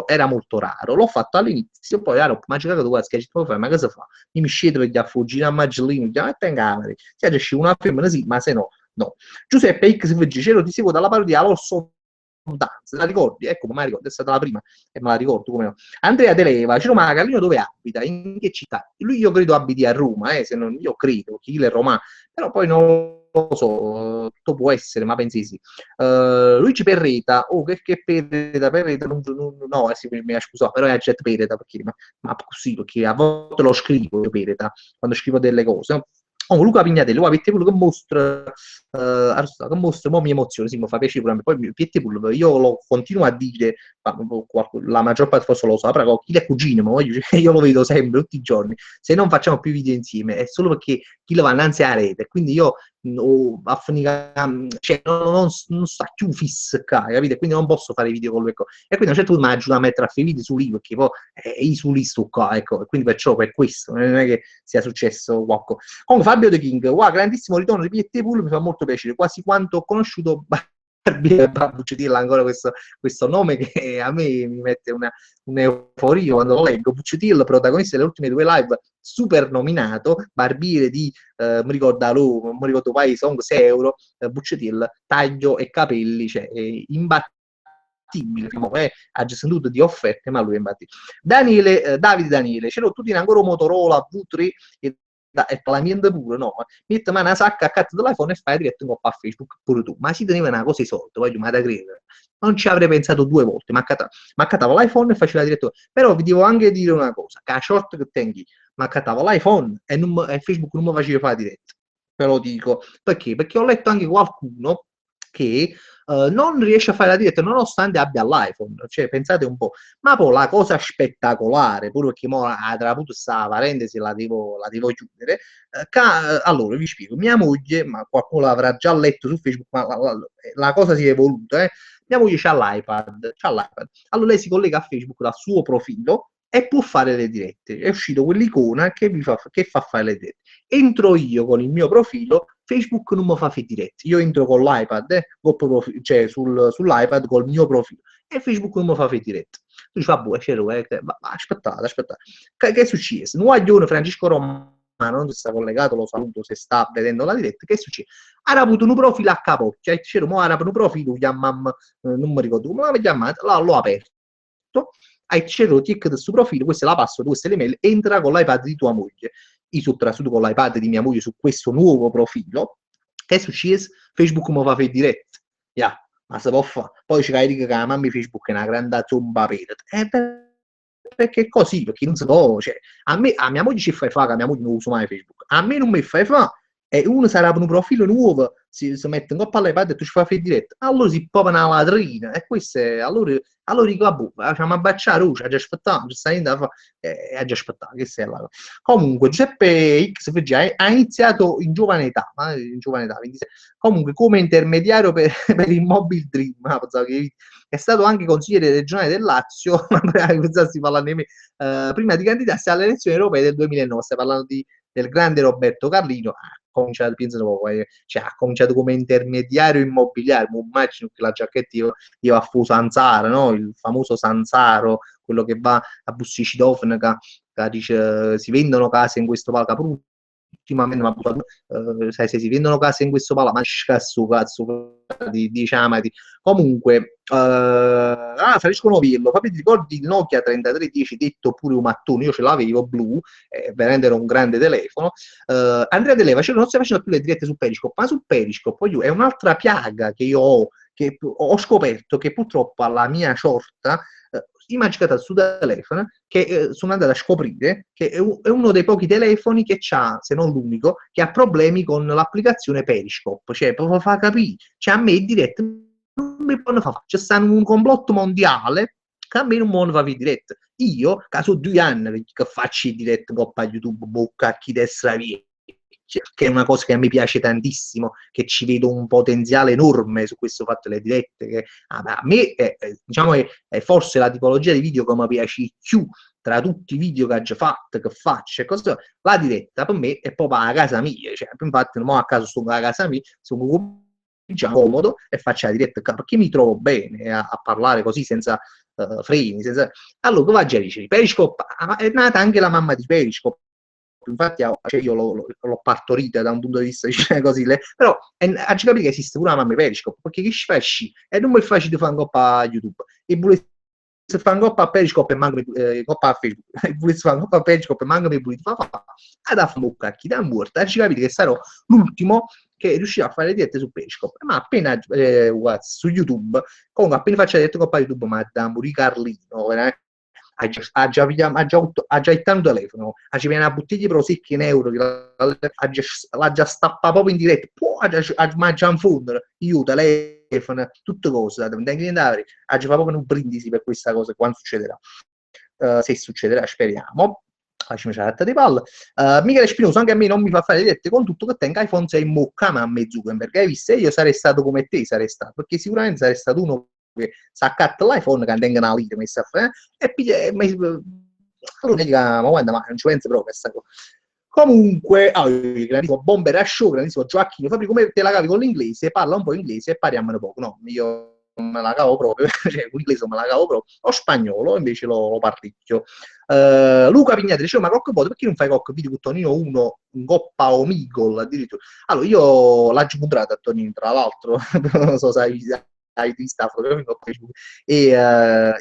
era molto raro. L'ho fatto all'inizio, poi ero magicato qua, ma cosa fa? Io mi scedo per gli affugire a Magellino, mi chiamo in camera, se c'è una femmina sì, ma se no, no. Giuseppe X Vegicero ti seguo dalla parodia L'Orso Danza, la ricordi? Ecco, ma ricordo, è stata la prima e me la ricordo come no. Andrea Deleva, Ciro Magalino dove abita? In che città? Lui io credo abiti a Roma, se non, io credo, chi è romano, però poi non lo so, tutto può essere, ma pensi sì. Luigi Perreta, oh che Perreta, no, sì, mi ha scusato, però è Jet Perreta, perché, ma così, perché a volte lo scrivo io Perreta, quando scrivo delle cose. No? Oh, Luca Pignatelli, avete quello che mostra, che mostra, mo mi emoziona, sì, mi fa piacere pure a me. Poi Pietepul, io lo continuo a dire, la maggior parte forse lo saprà, chi le cugine, ma io lo vedo sempre, tutti i giorni. Se non facciamo più video insieme, è solo perché chi lo va innanzi alla rete, quindi io a finire, cioè, non sta più fisso qua, capite? Quindi non posso fare video con lui, ecco. E quindi a un certo punto mi aiuta a mettere a fare video su lì, perché poi io su lì sto qua, ecco, e quindi perciò per questo, non è che sia successo qualcosa. Comunque Fabio De King, wow, grandissimo ritorno di Pietepul, mi fa molto piacere, quasi quanto ho conosciuto Bucciatilla ancora questo nome che a me mi mette un'euforia quando lo leggo. Bucciatilla, protagonista delle ultime due live, super nominato, barbiere di mi ricordo Pai Song 6 euro, Bucciatilla, taglio e capelli, cioè imbattibile, ha già sentito di offerte, ma lui è imbattibile. Davide Daniele, c'era tutti in ancora un Motorola V3 e planiente pure, no? Metti una sacca a cazzo dell'iPhone e fai diretto un po' a Facebook pure tu. Ma si teneva una cosa ai soldi, voglio ma da credere. Non ci avrei pensato due volte, ma accattavo l'iPhone e faceva diretto. Però vi devo anche dire una cosa, che la short che tengo, ma accattavo l'iPhone e Facebook non mi faceva fare diretta. Ve lo dico. Perché? Perché ho letto anche qualcuno che non riesce a fare la diretta nonostante abbia l'iPhone. Cioè, pensate un po'. Ma poi la cosa spettacolare, pure perché mo tra appunto sta parentesi la devo chiudere. Allora, vi spiego. Mia moglie, ma qualcuno l'avrà già letto su Facebook, ma la cosa si è evoluta, eh. Mia moglie c'ha l'iPad. Allora lei si collega a Facebook dal suo profilo e può fare le dirette. È uscito quell'icona che fa fare le dirette. Entro io con il mio profilo, Facebook non mi fa fare dirette. Io entro con l'iPad, cioè sull'iPad col mio profilo e Facebook non mi fa fare dirette. Tu dici, vabbè, aspettate. Che è successo? Nuoglione Francesco Romano, non si sta collegato, lo saluto se sta vedendo la diretta, che succede? Ha avuto un profilo a capocchia, c'era un profilo, chiamam, non mi ricordo come l'aveva chiamato, l'ho aperto, hai c'era il tick del suo profilo, questa è la password, questa è l'email, entra con l'iPad di tua moglie. Io sono trasferito con l'iPad di mia moglie su questo nuovo profilo, che è successo? Facebook mi fa fare diretta, yeah, ma si può fare. Poi ci dico che la mamma di Facebook è una grande zomba perché è così, perché non si può, cioè, a mia moglie ci fai fare, che a mia moglie non uso mai Facebook, a me non mi fai fare, e uno sarà per un profilo nuovo, si mette in coppa all'iPad e tu ci fai fare diretta, allora si pova una ladrina, e questo è, allora dico, vabbè, facciamo a baciare, ci ha già aspettato, ci sta niente da fare, ha già aspettato, che sei là. Comunque, Giuseppe XFG ha iniziato in giovane età, 26. Comunque come intermediario per il Mobile Dream, è stato anche consigliere regionale del Lazio, si parlando di me, prima di candidarsi alle elezioni europee del 2009, stai parlando del grande Roberto Carlino, ha cominciato, cioè, ha cominciato come intermediario immobiliare, immagino che la giacchetta io a fu Sanzaro, no? Il famoso Sanzaro, quello che va a Busticitofen, che dice si vendono case in questo palco, ultimamente sai, se si vendono case in questo palco, ma cazzo diciamo, comunque Francesco Novillo, ti ricordi il Nokia 3310 detto pure un mattone, io ce l'avevo blu, veramente era un grande telefono. Andrea De Leva, cioè, non stai facendo più le dirette su Periscope, ma su Periscope è un'altra piaga che io ho, che ho scoperto che purtroppo alla mia sorta immaginate sul telefono che sono andato a scoprire che è uno dei pochi telefoni che ha, se non l'unico, che ha problemi con l'applicazione Periscope, cioè proprio fa capire, cioè a me in diretta non mi fanno fare, c'è stato un complotto mondiale che a me non mi fanno fare in diretta. Io, caso 2 anni che faccio in diretta con YouTube, bocca chi destra via, che è una cosa che a me piace tantissimo, che ci vedo un potenziale enorme su questo fatto delle dirette, che a me diciamo è forse la tipologia di video che mi piace più tra tutti i video che ho già fatto, che faccio e così. La diretta per me è proprio la casa mia, cioè, infatti non a caso sto a casa mia, sono comodo e faccio la diretta perché mi trovo bene a parlare così senza freni, allora va a dire Periscope, è nata anche la mamma di Periscope, infatti cioè io l'ho partorita da un punto di vista così, però ha capito che esiste pure una mamma Periscope, perché chi fa sci e non è facile fare un coppa a YouTube e vuole se fa un coppa a Periscope e manca coppa a Facebook e vuole fare un coppa a Periscope e manca mi pulito fa ad a bocca chi da morta, ci capite che sarò l'ultimo che riuscirà a fare le dirette su Periscope, ma appena su YouTube, comunque appena faccio le dirette coppa a YouTube, ma da morire Carlino, veramente ha già ittato un telefono, ha già una bottiglia di prosecco in euro, l'ha già stappato proprio in diretta, ha già un fondo, io telefono, tutte cose, ha già proprio un brindisi per questa cosa, quando succederà. Se succederà, speriamo. Facciamo la di palla. Michele Spinoso, anche a me non mi fa fare le dirette con tutto che tenga iPhone 6 in bocca, ma a me Zuckerberg, hai visto? Io sarei stato come te, perché sicuramente sarei stato uno che s'accatta l'iPhone che tenga una lira messa a fare e piglia allora dica, ma guarda, ma non ci penso proprio a questa cosa. Comunque, grandissimo Bomber a show, grandissimo Gioacchino Fabri, come te la cavi con l'inglese? Parla un po' inglese e parliamone poco. No, io non me la cavo proprio, cioè l'inglese non me la cavo proprio, o spagnolo invece lo parlicchio. Luca Pignati diceva, ma Cocco perché non fai Cocco video con Tonino 1 in Coppa Omigol addirittura? Allora, io l'ho incontrato a Tonino, tra l'altro, non so se hai visto e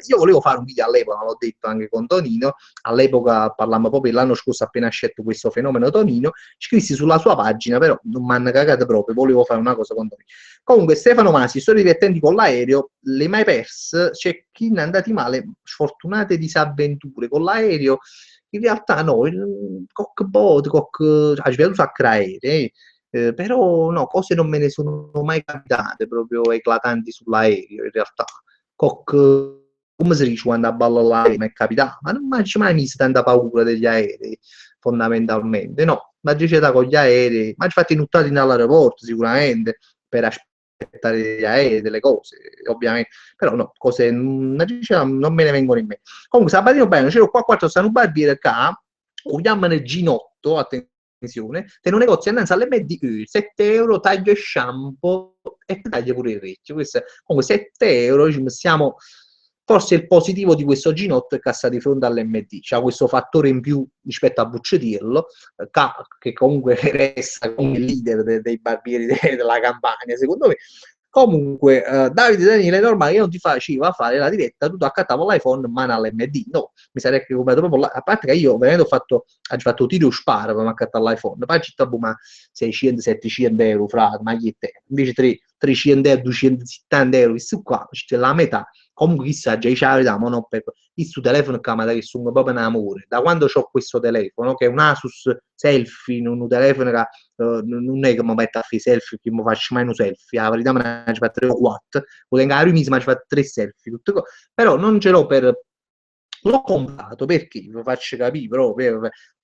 io volevo fare un video all'epoca, l'ho detto anche con Tonino, all'epoca parlammo proprio l'anno scorso appena scelto questo fenomeno Tonino, scrissi sulla sua pagina, però non mi hanno cagato proprio, volevo fare una cosa con Tonino. Comunque Stefano Masi, storie divertenti con l'aereo, le mai perse, c'è chi ne è andati male, sfortunate disavventure con l'aereo, In realtà no, qualche volta, ci vedo un sacco aerei, però no, cose non me ne sono mai capitate proprio eclatanti sull'aereo, in realtà. Come si dice quando a ballo l'aereo mi è capitato, ma non mi ci mai messo tanta paura degli aerei, fondamentalmente, no. Ma c'è da con gli aerei, ma ci fatti inuttati dall'aeroporto sicuramente, per aspettare degli aerei, delle cose, ovviamente, però no, cose non me ne vengono in mente. Comunque, Sabatino bene, c'ero qua quattro stanno un barbiere qua, chiamano Ginotto, attenzione, te un negozio innanzi all'MD, 7 euro, taglio e shampoo e taglia pure il orecchio. Questo, comunque 7 euro, ci siamo, forse il positivo di questo Ginotto è che sta di fronte all'MD, c'ha questo fattore in più rispetto a Buccetirlo, che comunque resta come leader dei barbieri della Campania, secondo me. Comunque, Davide Daniele, è normale che non ti faceva fare la diretta, tu accattavo l'iPhone, mano all'MD. No, mi sarei comprato proprio a parte che io veramente ho fatto tiro e sparo per accattare l'iPhone, poi c'è ma 600, 700 euro fra magliette, invece 300 euro, 270 euro, questo qua c'è la metà. Comunque chissà, già c'è la verità, ma no, questo telefono che mi sono proprio in amore. Da quando ho questo telefono, che è un Asus Selfie, un telefono che non è che mi metto a fare selfie, che mi faccio mai un selfie, la verità me ne faccio 3 o 4, o tengo mi faccio 3 selfie, tutte però non ce l'ho per... L'ho comprato perché, vi faccio capire proprio,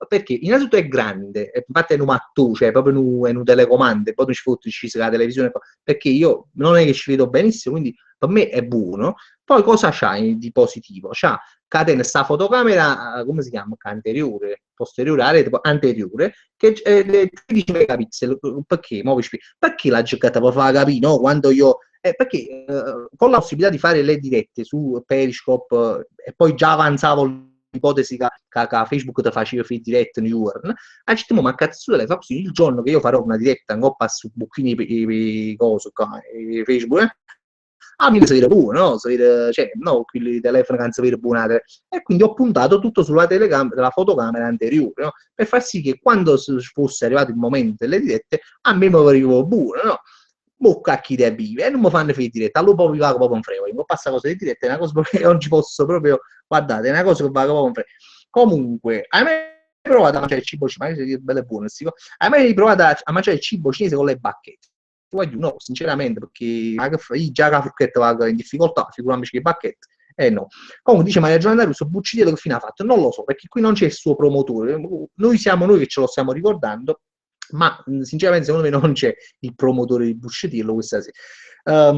perché innanzitutto è grande, infatti è un mattone, cioè proprio un telecomando, poi ci fotte la televisione, perché io non è che ci vedo benissimo, quindi per me è buono. Poi cosa c'ha di positivo? C'ha catena sta fotocamera, come si chiama? Anteriore, posteriore, anteriore, che è 13 megapixel. Perché? Perché la giocata può far capire, no? Quando io perché con la possibilità di fare le dirette su Periscope e poi già avanzavo l'ipotesi che Facebook ti faceva fare dirette in giorno, a un certo punto, ma cazzo le fa così il giorno che io farò una diretta in coppa su Bocchini coso Facebook, mi si vede buono, no? Si vede, cioè, no, quelli telefoni che non si vede buono, e quindi ho puntato tutto sulla telecamera, della fotocamera anteriore, no? Per far sì che quando fosse arrivato il momento delle dirette, a me mi veniva buono, no? Bocca chi te vive e non mi fanno fare diretta, allora proprio vago proprio un frego, mi passa cosa di diretta, è una cosa che non ci posso proprio, guardate, è una cosa che vago proprio un frego. Comunque, hai mai provato a mangiare il cibo cinese? Ma è bello e buono, hai mai provato a mangiare il cibo cinese con le bacchette? No, sinceramente, perché io già la frucchetta va in difficoltà, figuriamoci che bacchette. No. Comunque dice Maria Giovanna Russo, Buccidello che fine ha fatto? Non lo so, perché qui non c'è il suo promotore. Noi siamo noi che ce lo stiamo ricordando, ma sinceramente secondo me non c'è il promotore di Buscettillo questa sera.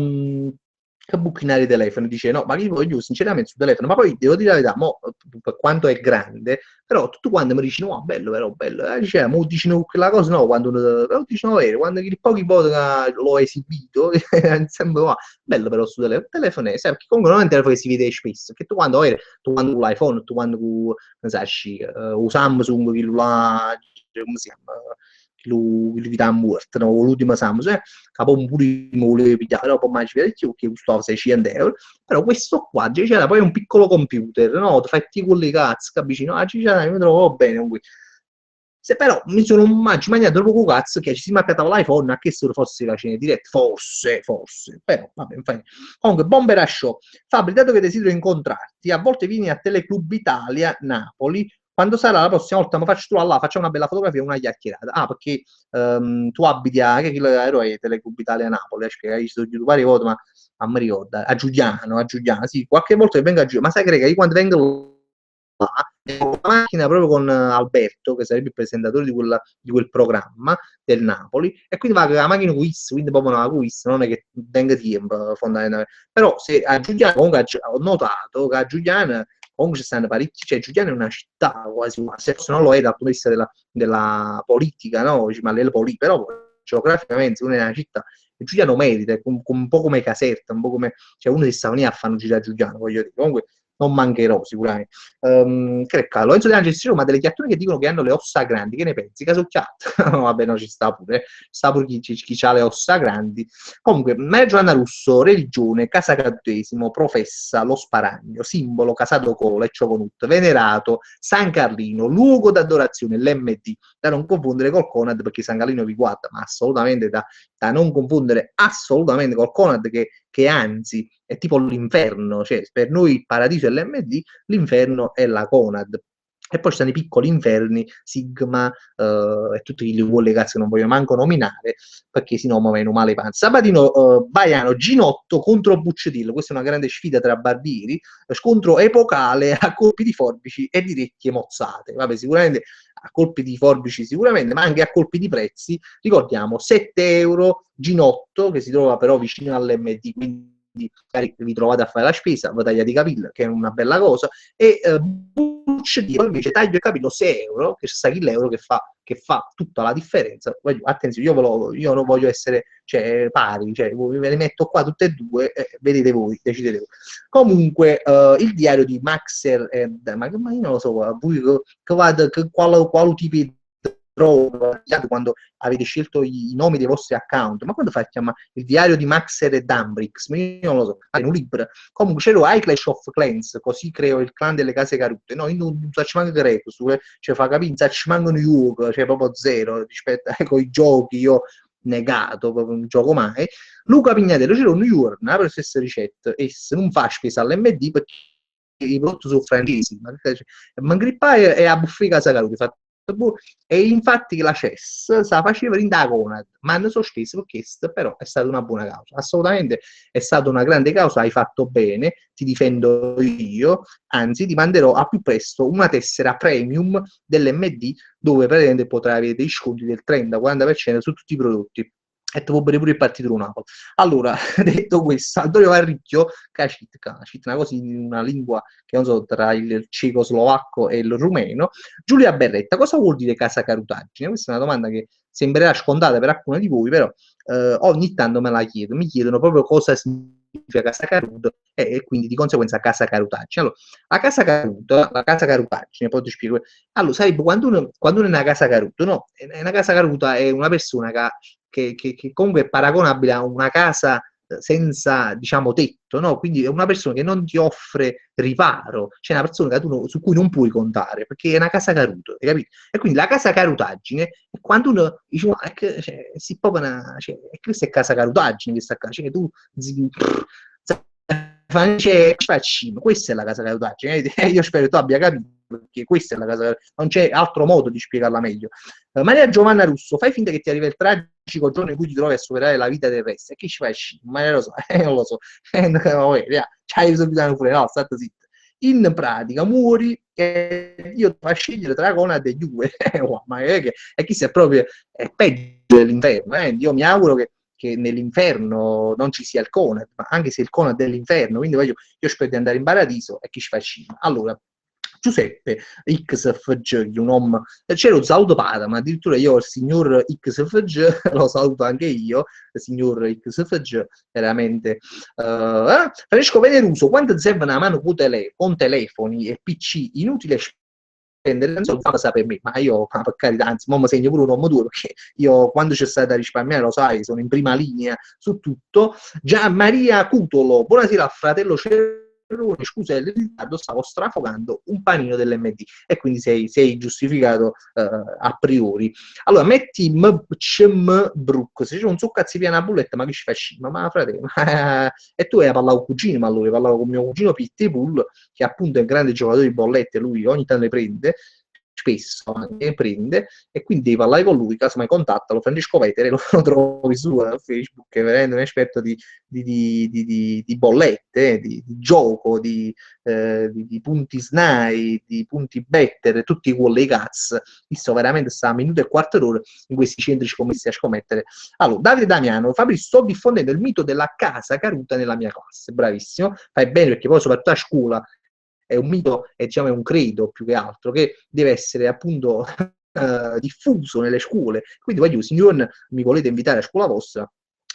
Che buchinare i telefoni, dice no, ma io sinceramente sul telefono, ma poi devo dire la verità, per quanto è grande, però tutto quando mi dicono, oh, bello, dice, mo dicono quella cosa, no, però dicono, quando pochi volte l'ho esibito, sembra, oh, bello però sul telefono, sai, perché comunque non è un telefono che si vede spesso, perché tu quando con l'iPhone, tu quando con, Samsung, come si chiama, che vita morta, no? L'ultima Samsung, che poi pure mi volevo pigliare, però poi mai ci vedo più, che costava 600 euro, però questo qua c'era poi un piccolo computer, no? Ti fai con le cazzo, capisci? No, mi trovo bene con questo. Se però mi sono mangiato proprio cazzo che ci si marcatava l'iPhone a che se fosse la cena diretta, forse, però vabbè, comunque Bomber Show. Fabri, dato che desidero incontrarti, a volte vieni a Teleclub Italia, Napoli, quando sarà la prossima volta mi faccio tu là, facciamo una bella fotografia e una chiacchierata. Perché tu abiti a che ero è Teleclub Italia Napoli, che hai visto varie volte, ma non mi ricordo, a Giuliano, sì, qualche volta che vengo a Giuliano, ma sai che io quando vengo la macchina proprio con Alberto, che sarebbe il presentatore di quel programma del Napoli, e quindi va la macchina quiz, quindi proprio una quiz, non è che tenga tempo fondamentalmente. Però se a Giuliano, comunque ho notato che a Giuliano comunque ci stanno parecchi, cioè Giuliano è una città quasi, se forse non lo è dal punto di vista della politica, no? Ma però geograficamente non è una città e Giuliano merita, un po' come Caserta, un po' come, cioè uno si sta lì a fare un giro a Giuliano, voglio dire, comunque non mancherò sicuramente. Che Lorenzo De Angeli Roma delle chiattone che dicono che hanno le ossa grandi, che ne pensi? Casocchiato? Vabbè, no, ci sta pure chi ha le ossa grandi. Comunque, Maria Giovanna Russo, religione, casacadesimo, professa lo sparagno, simbolo casato cola e cioconut, venerato, San Carlino, luogo d'adorazione, l'MD, da non confondere col Conad perché San Carlino vi guarda, ma assolutamente da non confondere assolutamente col Conad che anzi è tipo l'inferno, cioè per noi il paradiso è l'MD, l'inferno è la Conad. E poi ci stanno i piccoli inferni, Sigma, e tutti gli quelle cazzo che non voglio manco nominare, perché sennò mi vengono male i panzi. Sabatino Baiano Ginotto contro Buccetillo, questa è una grande sfida tra barbieri, scontro epocale a colpi di forbici e di orecchie mozzate. Vabbè, sicuramente a colpi di forbici sicuramente, ma anche a colpi di prezzi. Ricordiamo 7 euro Ginotto, che si trova però vicino all'MD, quindi magari vi trovate a fare la spesa, vi tagliate i capelli, che è una bella cosa, e Buccettino invece taglio il capello 6 euro, che sta l'euro che fa tutta la differenza. Attenzione, io non voglio essere pari, ve le metto qua tutte e due, vedete voi, decidete voi. Comunque il diario di Maxer, ma io non lo so, quale tipo di quando avete scelto i nomi dei vostri account, ma quando fai a chiamare il diario di Maxer e Dambrix? Io non lo so, è un libro. Comunque c'ero I Clash of Clans, così creo il clan delle case carute. No, io non so manco greco, cioè fa capire, non so manco New York, cioè proprio zero rispetto ai giochi, io negato, proprio non gioco mai. Luca Pignatello, c'era un New York, per le stesse ricette, e se non fa spesa all'MD perché i prodotti sono francesi, ma Mangrippare e a buffet casa carute, e infatti la CES se la faceva in da Conad, ma non so spesso perché però è stata una buona causa, assolutamente è stata una grande causa, hai fatto bene, ti difendo io, anzi ti manderò a più presto una tessera premium dell'MD dove praticamente potrai avere dei sconti del 30-40% su tutti i prodotti. E tu puoi bere pure il partito Napoli. Allora, detto questo, Antonio Varricchio, cacit, una cosa in una lingua che non so, tra il cecoslovacco e il rumeno. Giulia Berretta, cosa vuol dire casa carutaggine? Questa è una domanda che sembrerà scontata per alcuni di voi, però ogni tanto me la chiedo. Mi chiedono proprio cosa significa casa caruta e quindi di conseguenza casa carutaggine. Allora, la casa carutaggine, poi ti spiego. Allora, sai, quando uno è una casa caruta, no? Una casa caruta è una persona che comunque è paragonabile a una casa senza, diciamo, tetto, no? Quindi è una persona che non ti offre riparo, c'è una persona su cui non puoi contare, perché è una casa caruta, hai capito? E quindi la casa carutaggine è quando uno dice, ma è che, si proprio questa è casa carutaggine, questa casa, cioè tu faccino, questa è la casa carutaggine, io spero che tu abbia capito, perché questa è la casa, non c'è altro modo di spiegarla meglio. Maria Giovanna Russo, fai finta che ti arriva il tragico giorno in cui ti trovi a superare la vita del resto, e che ci fai? Ma non lo so, non lo so, c'hai subito pure, no, state zitto. In pratica muori e io ti fa scegliere tra Conad e Juve, ma è chi sia proprio è peggio dell'inferno, io mi auguro che nell'inferno non ci sia il Conad, ma anche se il Conad è dell'inferno, quindi io spero di andare in paradiso e chi ci fa cinema. Allora, Giuseppe XFG, un uomo, c'era un saluto padre, ma addirittura io il signor XFG lo saluto anche io, il signor XFG, veramente. Francesco Veneruso, quando serve una mano con telefoni e PC inutile spendere, non so, fa per me, ma io, per carità, anzi, mo mi segno pure un uomo duro, perché io quando c'è stata da risparmiare, lo sai, sono in prima linea su tutto. Gian Maria Cutolo, buonasera al fratello Cerrone, scusa il ritardo, stavo strafogando un panino dell'MD e quindi sei giustificato a priori. Allora, metti Brook, se c'è un succo cazzi piena bulletta, ma che ci fai? Ma fratello, e tu hai parlato con cugini, ma lui parlavo con mio cugino Pitbull, che appunto è un grande giocatore di bollette, lui ogni tanto le prende, spesso ne prende, e quindi devi parlare con lui, casomai contattalo, Francesco Vetere, lo trovi su Facebook, è veramente un esperto di bollette, di gioco, di punti SNAI, di punti better, tutti quelli cazzo, visto veramente sta a minuto e quarto d'ora in questi centri scommessi a scommettere. Allora, Davide Damiano, Fabrizio, sto diffondendo il mito della casa caruta nella mia classe, bravissimo, fai bene perché poi soprattutto a scuola è un mito, diciamo, è un credo più che altro, che deve essere appunto diffuso nelle scuole. Quindi voglio, signor, mi volete invitare a scuola vostra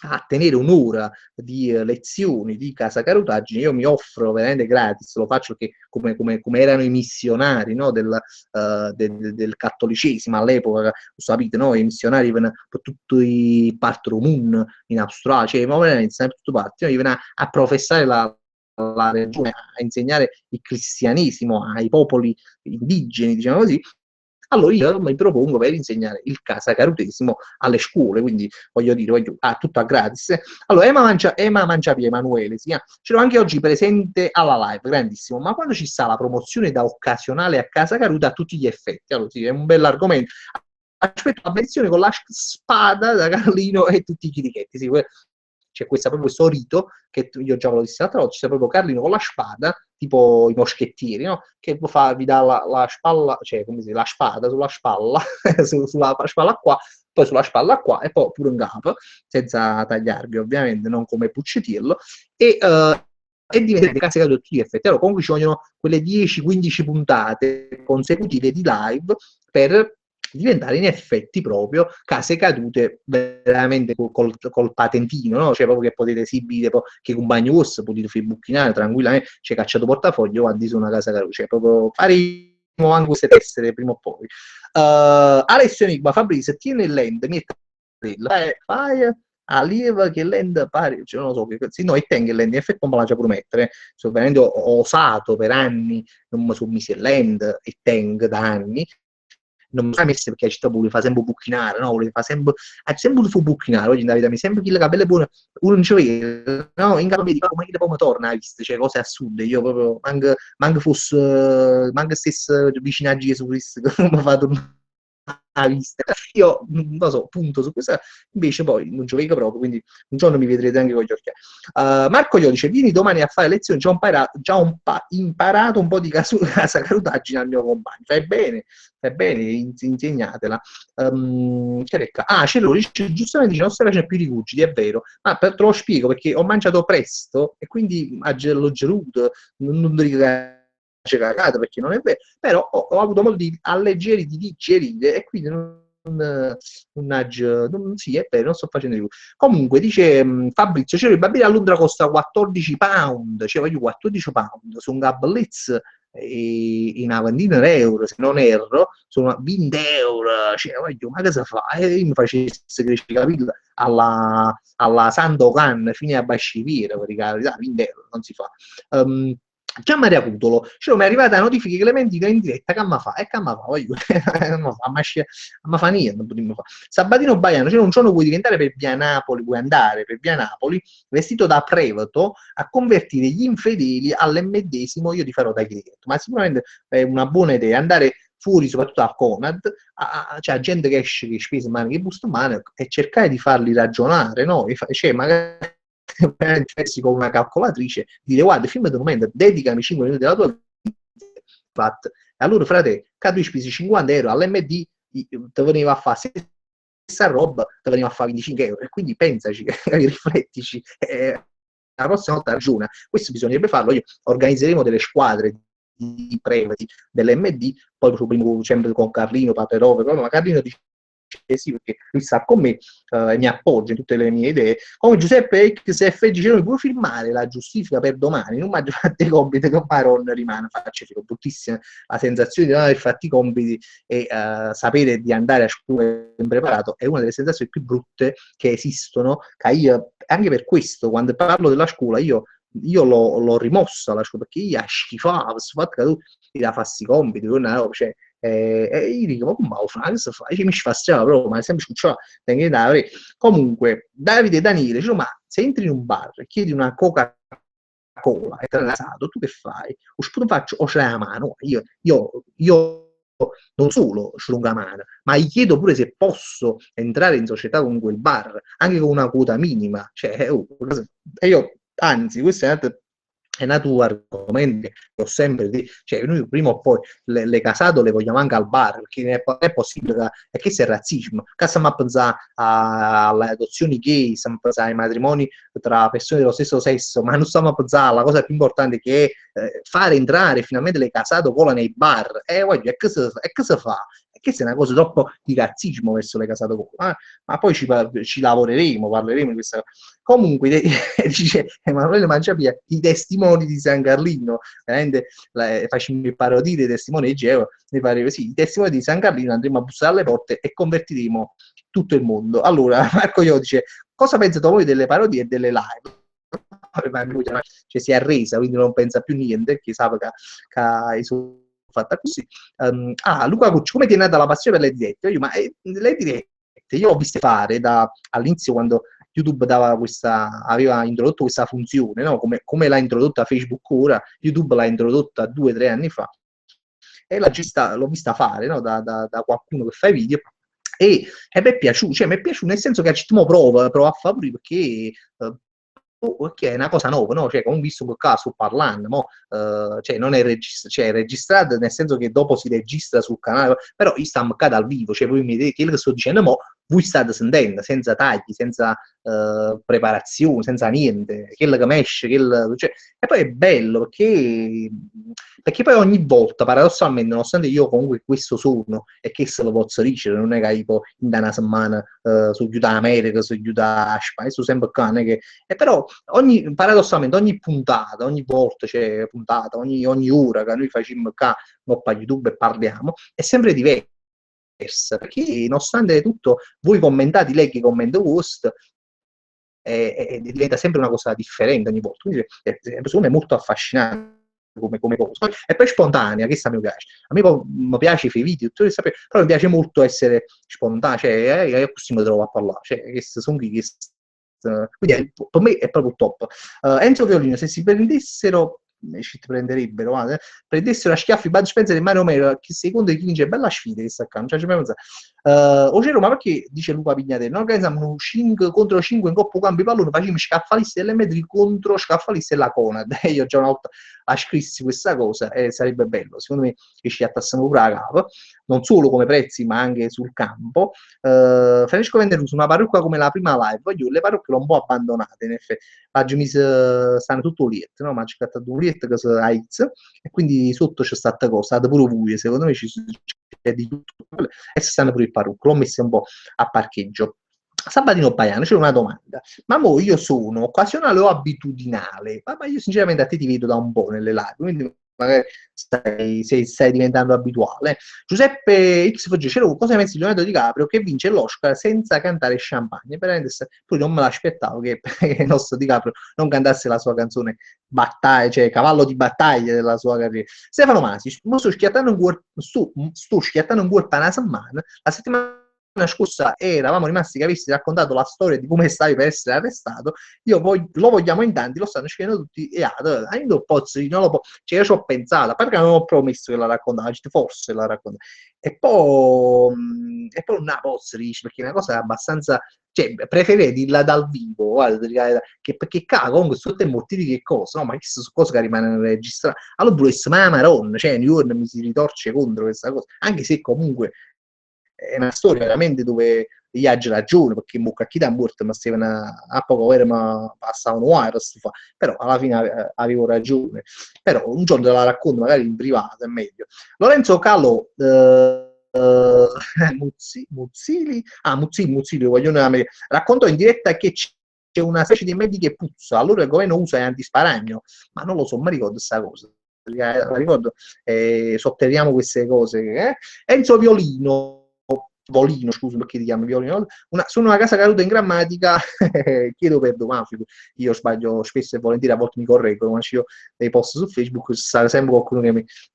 a tenere un'ora di lezioni di casa carutaggine, io mi offro veramente gratis, lo faccio perché come erano i missionari, no, del cattolicesimo all'epoca, sapete, no, i missionari venivano per tutti i part moon in Australia, cioè ma veramente tutto parte, no, venivano a professare la regione, a insegnare il cristianesimo ai popoli indigeni, diciamo così. allora io mi propongo per insegnare il casacarutesimo alle scuole, quindi voglio dire, tutto a gratis. Allora, Ema Mangiapia Emanuele, sì, ce l'ho anche oggi presente alla live, grandissimo, ma quando ci sta la promozione da occasionale a Casa Caruta a tutti gli effetti, allora sì, è un bell'argomento. Aspetto la versione con la spada da Carlino e tutti i chirichetti, sì, c'è questo rito che io già ve l'ho detto l'altra volta, c'è proprio Carlino con la spada, tipo i moschettieri, no? Che vi dà la spalla, cioè come si dice, la spada sulla spalla, sulla spalla qua, poi sulla spalla qua e poi pure in capo, senza tagliarvi ovviamente, non come Puccetillo, e diventate case da tutti gli effetti. Allora comunque ci vogliono quelle 10-15 puntate consecutive di live per diventare in effetti proprio case cadute veramente col patentino, no? Cioè proprio che potete esibire, che con bagno vostro potete fare bucchinare tranquillamente, c'è cacciato portafoglio quando su una casa caduta, cioè proprio faremo anche queste tessere prima o poi. Alessio Enigma, Fabrizio, tieni l'end, mi fai Alieva che l'end pare, cioè, non lo so, che, sì, no, e tengo l'end, in effetti non me la già pure mettere, so, veramente ho osato per anni, non mi sono messo l'end e tengo da anni, non mi fa messo perché città vuole fa sempre bucchinare, no? Vuole fa sempre, ha sempre voluto bucchinare, oggi in verità mi sembra che la bella buona, uno non ci vede, no? In capo vedi come che poi torna, hai visto, cioè cose assurde, io proprio, manco fosse, manco stesse vicino a Gesù Cristo, che mi fa tornare a vista. Io non lo so, punto su questa, invece poi non ci vedo proprio, quindi un giorno mi vedrete anche con gli occhi. Marco Io dice, vieni domani a fare lezioni, già imparato un po' di casacarutaggine al mio compagno, fai bene, insegnatela. Cello dice, giustamente dice, non stai facendo più rigugiti, è vero, ma te lo spiego perché ho mangiato presto e quindi l'ho geluto, non dico che cagata perché non è vero, però ho avuto modo di alleggerire, di digerire e quindi sì, è vero, non sto facendo più. Comunque dice Fabrizio, cioè, il bambino a Londra costa 14 pound, cioè voglio 14 pound su un Gablitz in una ventina di euro, se non erro, sono 20 euro, cioè voglio, ma cosa fa? E io mi facessi crescere capito alla Sandokan fino a Basciviera, per carità, 20 euro, non si fa. Già Maria Cutolo, cioè mi è arrivata la notifica che le mendica in diretta, che mi fa? E che mi fa? Voglio, ma fa niente, non potremmo fare. Sabatino Baiano, cioè un giorno vuoi diventare per via Napoli, vuoi andare per via Napoli, vestito da previto, a convertire gli infedeli all'emmedesimo, io ti farò da cliente. Ma sicuramente è una buona idea andare fuori, soprattutto al Conad, cioè gente che esce, che spese mani, che busta mano, e cercare di farli ragionare, no? Cioè, magari con una calcolatrice, dire guarda, il film è documentario, dedicami 5 minuti della tua vita, allora frate, tu spesi 50 euro all'MD, te veniva a fare stessa roba, te veniva a fare 25 euro, e quindi pensaci, riflettici, la prossima volta ragiona, questo bisognerebbe farlo, organizzeremo delle squadre di prevati dell'MD, poi sempre con Carlino, Paperove, ma Carlino dice sì, perché lui sta con me e mi appoggia in tutte le mie idee. Come Giuseppe XF dice, noi puoi filmare la giustifica per domani, non mangio fatti i compiti che Maron rimane, faccio figo, bruttissima la sensazione di non aver fatto i compiti e sapere di andare a scuola impreparato è una delle sensazioni più brutte che esistono, che io, anche per questo, quando parlo della scuola, io l'ho rimossa la scuola, perché io schifavo, questo fatto che tu ti da farsi i compiti, cioè, e io dico, ma come lo fai? Che fa? Mi fa strano proprio, ma è sempre scucciato. Comunque, Davide Daniele dice, ma se entri in un bar e chiedi una Coca-Cola e te l'hai dato, tu che fai? O sputo faccio o ce l'hai a mano? Io non solo c'ho la mano, ma gli chiedo pure se posso entrare in società con quel bar, anche con una quota minima. Cioè, e io, anzi, questo è un altro argomento che ho sempre detto, cioè noi prima o poi le casate le vogliamo anche al bar, perché non è possibile che questo è razzismo, che stiamo a pensare alle adozioni gay, stiamo a pensare ai matrimoni tra persone dello stesso sesso, ma non stiamo a pensare alla cosa più importante che è fare entrare finalmente le casate cola nei bar, voglio, e che si fa? E questa è una cosa troppo di razzismo verso le casate cola, ma poi ci lavoreremo, parleremo di questa cosa. Comunque dice Emanuele Mangiapia, i testimoni di San Carlino, veramente facciamo parodie dei testimoni di Geo, mi pare così, i testimoni di San Carlino andremo a bussare alle porte e convertiremo tutto il mondo. Allora, Marco Io dice, cosa pensate voi delle parodie e delle live? Cioè, si è arresa, quindi non pensa più niente, che sa che i suoi fatta così. Luca Cucci, come ti è nata la passione per le dirette? Io, le dirette, io ho viste fare all'inizio quando YouTube aveva introdotto questa funzione, no? Come l'ha introdotta Facebook ora, YouTube l'ha introdotta 2 o 3 anni fa, e l'ho vista fare, no? Da qualcuno che fa i video, e mi è piaciuto, cioè mi è piaciuto nel senso che prova a fare pure perché è una cosa nuova, no? Cioè, come visto quel caso sto parlando, cioè non è è registrato nel senso che dopo si registra sul canale, però io sto dal vivo, cioè voi mi vedete quello che sto dicendo, voi state sentendo, senza tagli, senza preparazione, senza niente, quello che mesce, cioè, e poi è bello perché poi ogni volta, paradossalmente, nonostante io comunque questo sono e che se lo posso dire, non è che tipo in una settimana su aiuta America, su aiuta Spagna, sto sempre qua, non è che... E però paradossalmente ogni puntata, ogni volta, cioè puntata, ogni ora che noi facciamo qua, a YouTube e parliamo, è sempre diverso. Perché nonostante tutto voi commentate, leggi i commenti post e diventa sempre una cosa differente ogni volta, quindi secondo me è molto affascinante come cosa, e poi spontanea, che mi piace, a me mi piace fare i video, però mi piace molto essere spontaneo, cioè così mi trovo a parlare, cioè questi sono quindi per me è proprio top. Enzo Violino, se si prendessero ci prenderebbero, prendessero a schiaffi Bud Spencer e Mario Mero, che secondo chi vince bella sfida che sta accanto, cioè, Oce Roma, perché dice Luca Pignatelli, noi organizziamo 5 contro 5 in Coppa Campi Pallone, facciamo scaffalisti delle metri contro scaffalisti della Conad. Io già una volta a scrissi questa cosa e sarebbe bello, secondo me che ci attassiamo pure la capa, non solo come prezzi ma anche sul campo. Francesco Venderuso, una parrucca come la prima live, io le parrucche l'ho un po' abbandonate in effetti, oggi stanno tutto lietto, no? Ma c'è stata due lietto che sono AIDS, e quindi sotto c'è stata cosa, state pure voi, secondo me c'è di tutto, e si stanno pure il parrucco, l'ho messo un po' a parcheggio. Sabatino Baiano, c'è una domanda, ma mo io sono occasionale o abitudinale? Ma io sinceramente a te ti vedo da un po' nelle live, quindi magari stai diventando abituale. Giuseppe XFG, cosa pensi di Leonardo DiCaprio che vince l'Oscar senza cantare Champagne? Poi non me l'aspettavo che il nostro DiCaprio non cantasse la sua canzone battaglia, cioè cavallo di battaglia della sua carriera. Stefano Masi, sto schiattando un colpo a una settimana, la settimana scorsa eravamo rimasti che avessi raccontato la storia di come stavi per essere arrestato, lo vogliamo in tanti, lo stanno scrivendo tutti, e io non lo cioè io ci ho pensato, perché non ho promesso che la raccontava, forse la raccontava, e poi non la posso dire, perché è una cosa abbastanza, cioè preferirei dirla dal vivo, guarda, perché comunque sotto è molti di che cosa, no? Ma che sono cose che rimangono registrate, allora volesse ma Maronna, cioè New York mi si ritorce contro questa cosa, anche se comunque è una storia veramente dove gli ha ragione, perché chi da morto ma a poco vero ma passavano wireless, però alla fine avevo ragione, però un giorno te la racconto magari in privato, è meglio. Lorenzo Calò, Muzzili, raccontò in diretta che c'è una specie di mediche che puzza, allora il governo usa antisparagno, ma non lo so, mi ricordo questa cosa, ricordo, sotterriamo queste cose. Enzo Volino, scusa perché ti chiami Violino, sono una casa caduta in grammatica, chiedo perdono, io sbaglio spesso e volentieri, a volte mi correggo, quando io dei post su Facebook c'è sempre qualcuno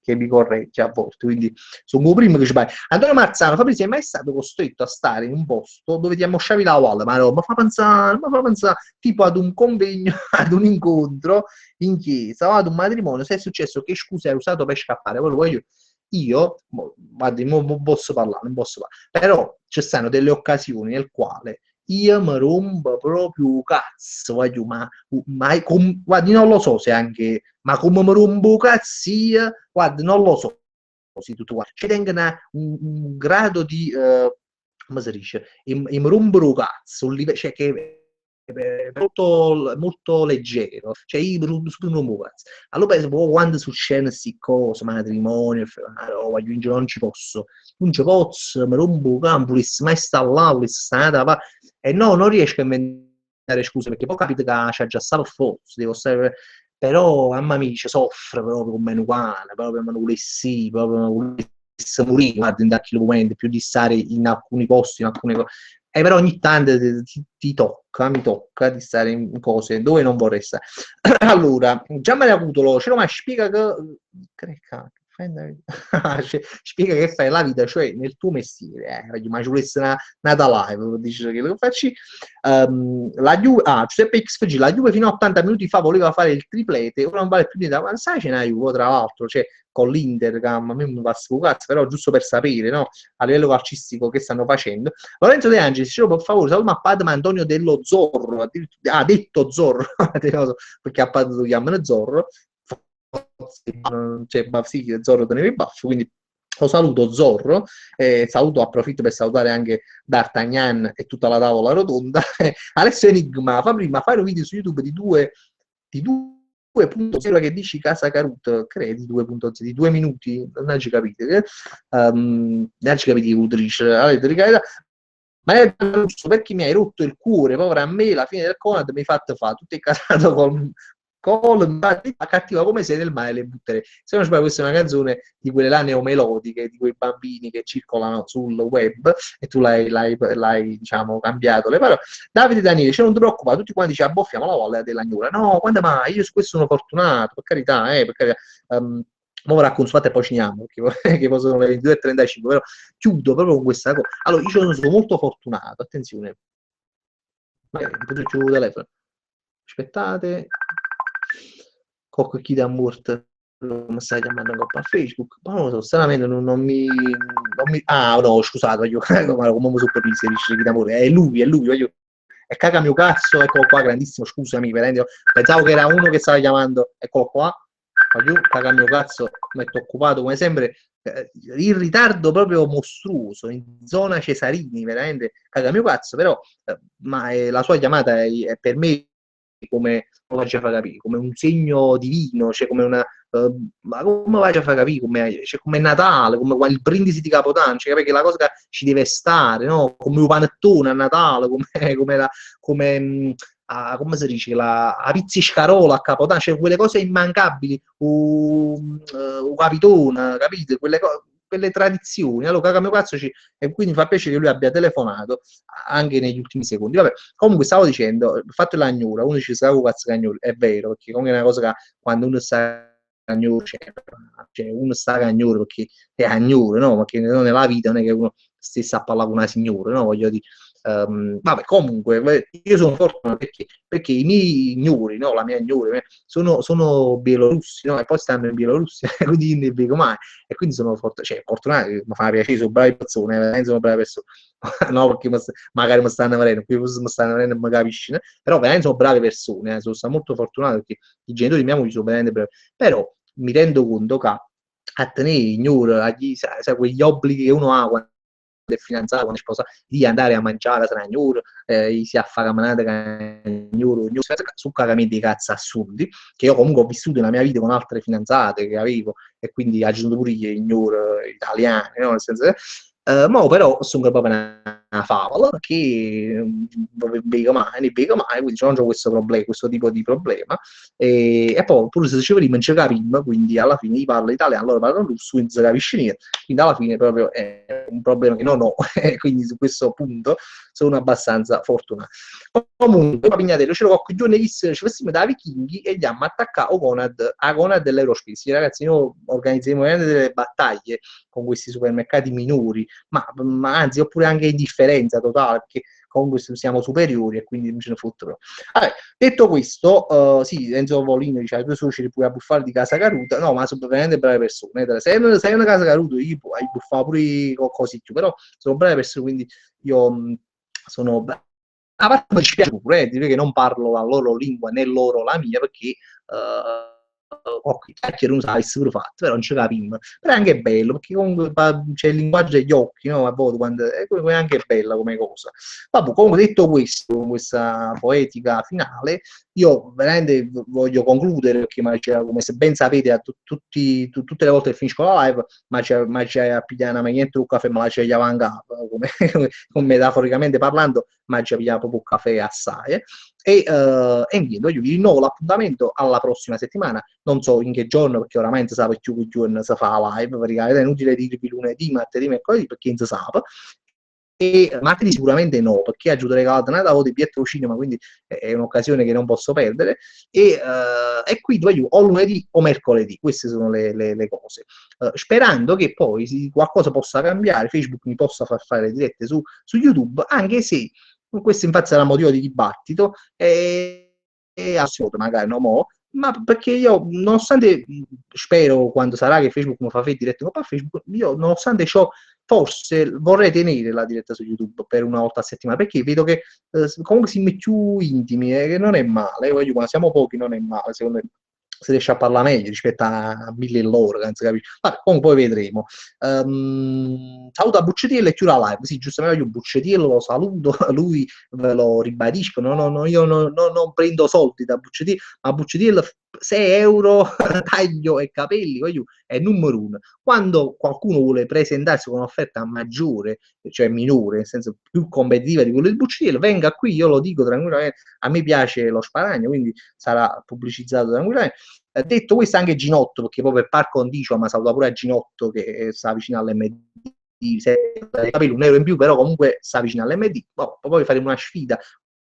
che mi corregge a volte, quindi sono primo che sbaglio. Antonio Marzano, Fabrizio, è mai stato costretto a stare in un posto dove ti ammosciavi la wall? Ma no, mi fa pensare tipo ad un convegno, ad un incontro in chiesa o ad un matrimonio, se è successo, che scusa hai usato per scappare? Poi voglio io, guardi, non posso parlare, però ci stanno delle occasioni nel quale io mi rompo proprio cazzo, voglio, guardi, non lo so se anche, ma come mi rompo cazzo io, guardi, non lo so, così tutto qua. C'è anche un grado di, come si dice, mi rompo cazzo, cioè che è molto, molto leggero, cioè io non mi cazzo. Allora penso, quando succedono queste cose, matrimonio, io non ci posso, mi rompo il campo, volessi mai stare là, volessi stare e no, non riesco a inventare scuse, perché poi capita che c'è già stato forza, devo stare, però mamma mia, ci soffre proprio come uguale, proprio non volessi, proprio non volessi morire, guarda, in alcuni momenti, più di stare in alcuni posti, in alcune cose. Però ogni tanto mi tocca di stare in cose dove non vorrei stare. Allora, Gianmaria Cutolo, ce lo mai spiega che Spiega che fai la vita, cioè nel tuo mestiere. Ma ci volesse una live, dice che lo facci. La Juve, Giuseppe XFG, la Juve fino a 80 minuti fa voleva fare il triplete, ora non vale più niente. Ma sai, c'è una Juve, tra l'altro, cioè con l'Inter, che a me non va a cazzo, però giusto per sapere, no? A livello calcistico che stanno facendo. Lorenzo De Angelis, dicevo, per favore, salve a Padma Antonio dello Zorro, ha detto Zorro, perché a Padma lo chiamano Zorro, cioè, sì, Zorro teneva il baffo, quindi lo saluto Zorro, saluto, approfitto per salutare anche D'Artagnan e tutta la tavola rotonda. Alessio Enigma, fa prima fare un video su YouTube di 2.0 che dici Casa Carut, credi 2.0, di 2 minuti, non ci capite, non ci capite Udric, ma è giusto perché mi hai rotto il cuore, povera a me, la fine del Conad mi hai fatto fare tutto è casato con cattiva come sei nel male le buttere. Se non sbaglio, questa è una canzone di quelle là neomelodiche, di quei bambini che circolano sul web e tu l'hai diciamo cambiato le parole. Davide Daniele, cioè non ti preoccupare, tutti quanti ci abboffiamo la volla della gnura. No, quando mai? Io su questo sono fortunato, per carità, per carità. Ora racconto e poi finiamo perché poi sono le 22:35, però chiudo proprio con questa cosa. Allora, io sono molto fortunato, attenzione, magari potete chiudere il telefono. Aspettate, Cocco chi da Murt mi stai chiamando a Facebook, ma non lo so, stranamente non mi... Ah no, scusate, io come mi sono preso, dice chi d'amore, è lui, voglio... E caga mio cazzo, eccolo qua, grandissimo, scusami, pensavo che era uno che stava chiamando, eccolo qua, voglio, caga mio cazzo, metto occupato come sempre, in ritardo proprio mostruoso, in zona Cesarini, veramente, caga mio cazzo, però ma la sua chiamata è per me come lo faccia far capire, come un segno divino, cioè come una ma come vai a far capire come, cioè, come Natale, come il brindisi di Capodanno, cioè che la cosa che ci deve stare, no? Come un panettone a Natale, come si dice, la pizza scarola a Capodanno, cioè quelle cose immancabili, un capitone, capite? Quelle tradizioni. Allora, caga mio cazzo, e quindi fa piacere che lui abbia telefonato anche negli ultimi secondi. Vabbè, comunque stavo dicendo, il fatto della gnura, uno dice sa cazzo cagnolo, è vero, perché comunque è una cosa che quando uno sta cagnolo, cioè uno sta cagnolo perché è cagnolo, no? Perché nella vita non è che uno stesse a parlare con una signora, no? Voglio dire, vabbè, comunque, io sono fortunato perché i miei ignori, no? La mia ignore, sono bielorussi, no? E poi stanno in Bielorussia, quindi non ne vedo mai. E quindi sono fortunato, mi fa piacere, sono bravi persone, sono brave persone. No, perché magari mi stanno venendo, qui mi stanno venendo e mi capisci, né? Però veramente sono brave persone, sono stato molto fortunato perché i genitori miei sono veramente bravi. Però mi rendo conto che a tenere ignoro, sai, quegli obblighi che uno ha quando è fidanzato, quando è sposato, di andare a mangiare tra ignoro, si affà camminate con ignoro, su cagamenti di cazzo assurdi, che io comunque ho vissuto nella mia vita con altre fidanzate che avevo, e quindi ho aggiunto pure io ignoro italiani, no? Nel senso, mo però sono proprio una favola che non bevo mai, quindi non ho questo problema, questo tipo di problema. E poi pure se diceva prima non ci capiamo, quindi alla fine io parlo italiano, loro parlano russo, quindi non si capisce niente, quindi alla fine proprio è un problema che non ho, quindi su questo punto sono abbastanza fortunato. Comunque, Pignatello, c'ero qualche giorno che ci fossimo da vichinghi e gli abbiamo attaccato a Conad dell'Aerospace. Ragazzi, noi organizziamo delle battaglie con questi supermercati minori, ma anzi, oppure anche indifferenza totale, perché comunque siamo superiori e quindi non ce ne fottono. Allora, detto questo, sì, Enzo Volino dice, due suoceri puoi abbuffare di Casa Caruta, no, ma sono veramente brave persone, sei una Casa Caruta, io puoi abbuffare pure così, però sono brave persone, quindi io sono... A parte mi dispiace pure, dire che non parlo la loro lingua né loro la mia, perché chiacchiere non sai pure fatto, però non ce capiamo. Però è anche bello, perché comunque c'è il linguaggio degli occhi, no? A volte quando, è anche bella come cosa. Vabbè, comunque detto questo, con questa poetica finale, io veramente voglio concludere, perché come se ben sapete, tutte le volte che finisco la live, ma c'è a pigliare una maglietta un caffè, ma la c'è come metaforicamente parlando, ma ci pigliare proprio un caffè assai. E niente, io vi rinnovo l'appuntamento alla prossima settimana, non so in che giorno, perché oramai sa più che giorno si fa la live, praticamente è inutile dirvi lunedì, martedì, mercoledì, perché non si sa. e martedì sicuramente no, perché ha già regalato una data di biglietto al cinema, quindi è un'occasione che non posso perdere, e quindi voglio o lunedì o mercoledì, queste sono le cose. Sperando che poi qualcosa possa cambiare, Facebook mi possa far fare dirette su YouTube, anche se questo infatti sarà motivo di dibattito, e assurdo magari no mo, ma perché io nonostante spero quando sarà che Facebook mi fa fare dirette con Facebook, io nonostante ciò forse vorrei tenere la diretta su YouTube per una volta a settimana, perché vedo che comunque si mette più intimi, che non è male, voglio, quando siamo pochi non è male, secondo me si riesce a parlare meglio rispetto a mille loro, capisci? Vabbè, comunque poi vedremo. Saluto a Buccetiello e chiudo la live. Sì, giustamente io Buccetiello lo saluto, lui ve lo ribadisco, io non prendo soldi da Buccetiello, ma Buccetiello 6 euro taglio e capelli, voglio, è numero uno. Quando qualcuno vuole presentarsi con un'offerta maggiore, cioè minore, nel senso più competitiva di quello di Buccetiello, venga qui, io lo dico tranquillamente, a me piace lo sparagno, quindi sarà pubblicizzato tranquillamente. Detto questo, anche Ginotto, perché proprio per par condicio, ma saluta pure a Ginotto che sta vicino all'MD, capelli un euro in più, però comunque sta vicino all'MD. Poi faremo una sfida,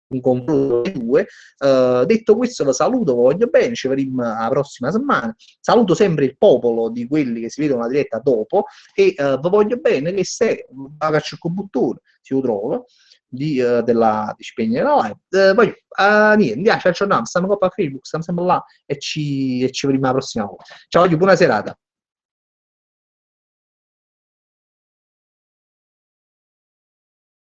un confronto dei due. Detto questo, lo saluto, vi voglio bene, ci vedremo la prossima settimana. Saluto sempre il popolo di quelli che si vedono la diretta dopo e vi voglio bene che se la caccia il buttone si lo trovo di spegnere la live. Poi niente, ci aggiorniamo, stiamo qua a Facebook, stiamo sempre là e ci vediamo la prossima volta. Ciao, buona serata.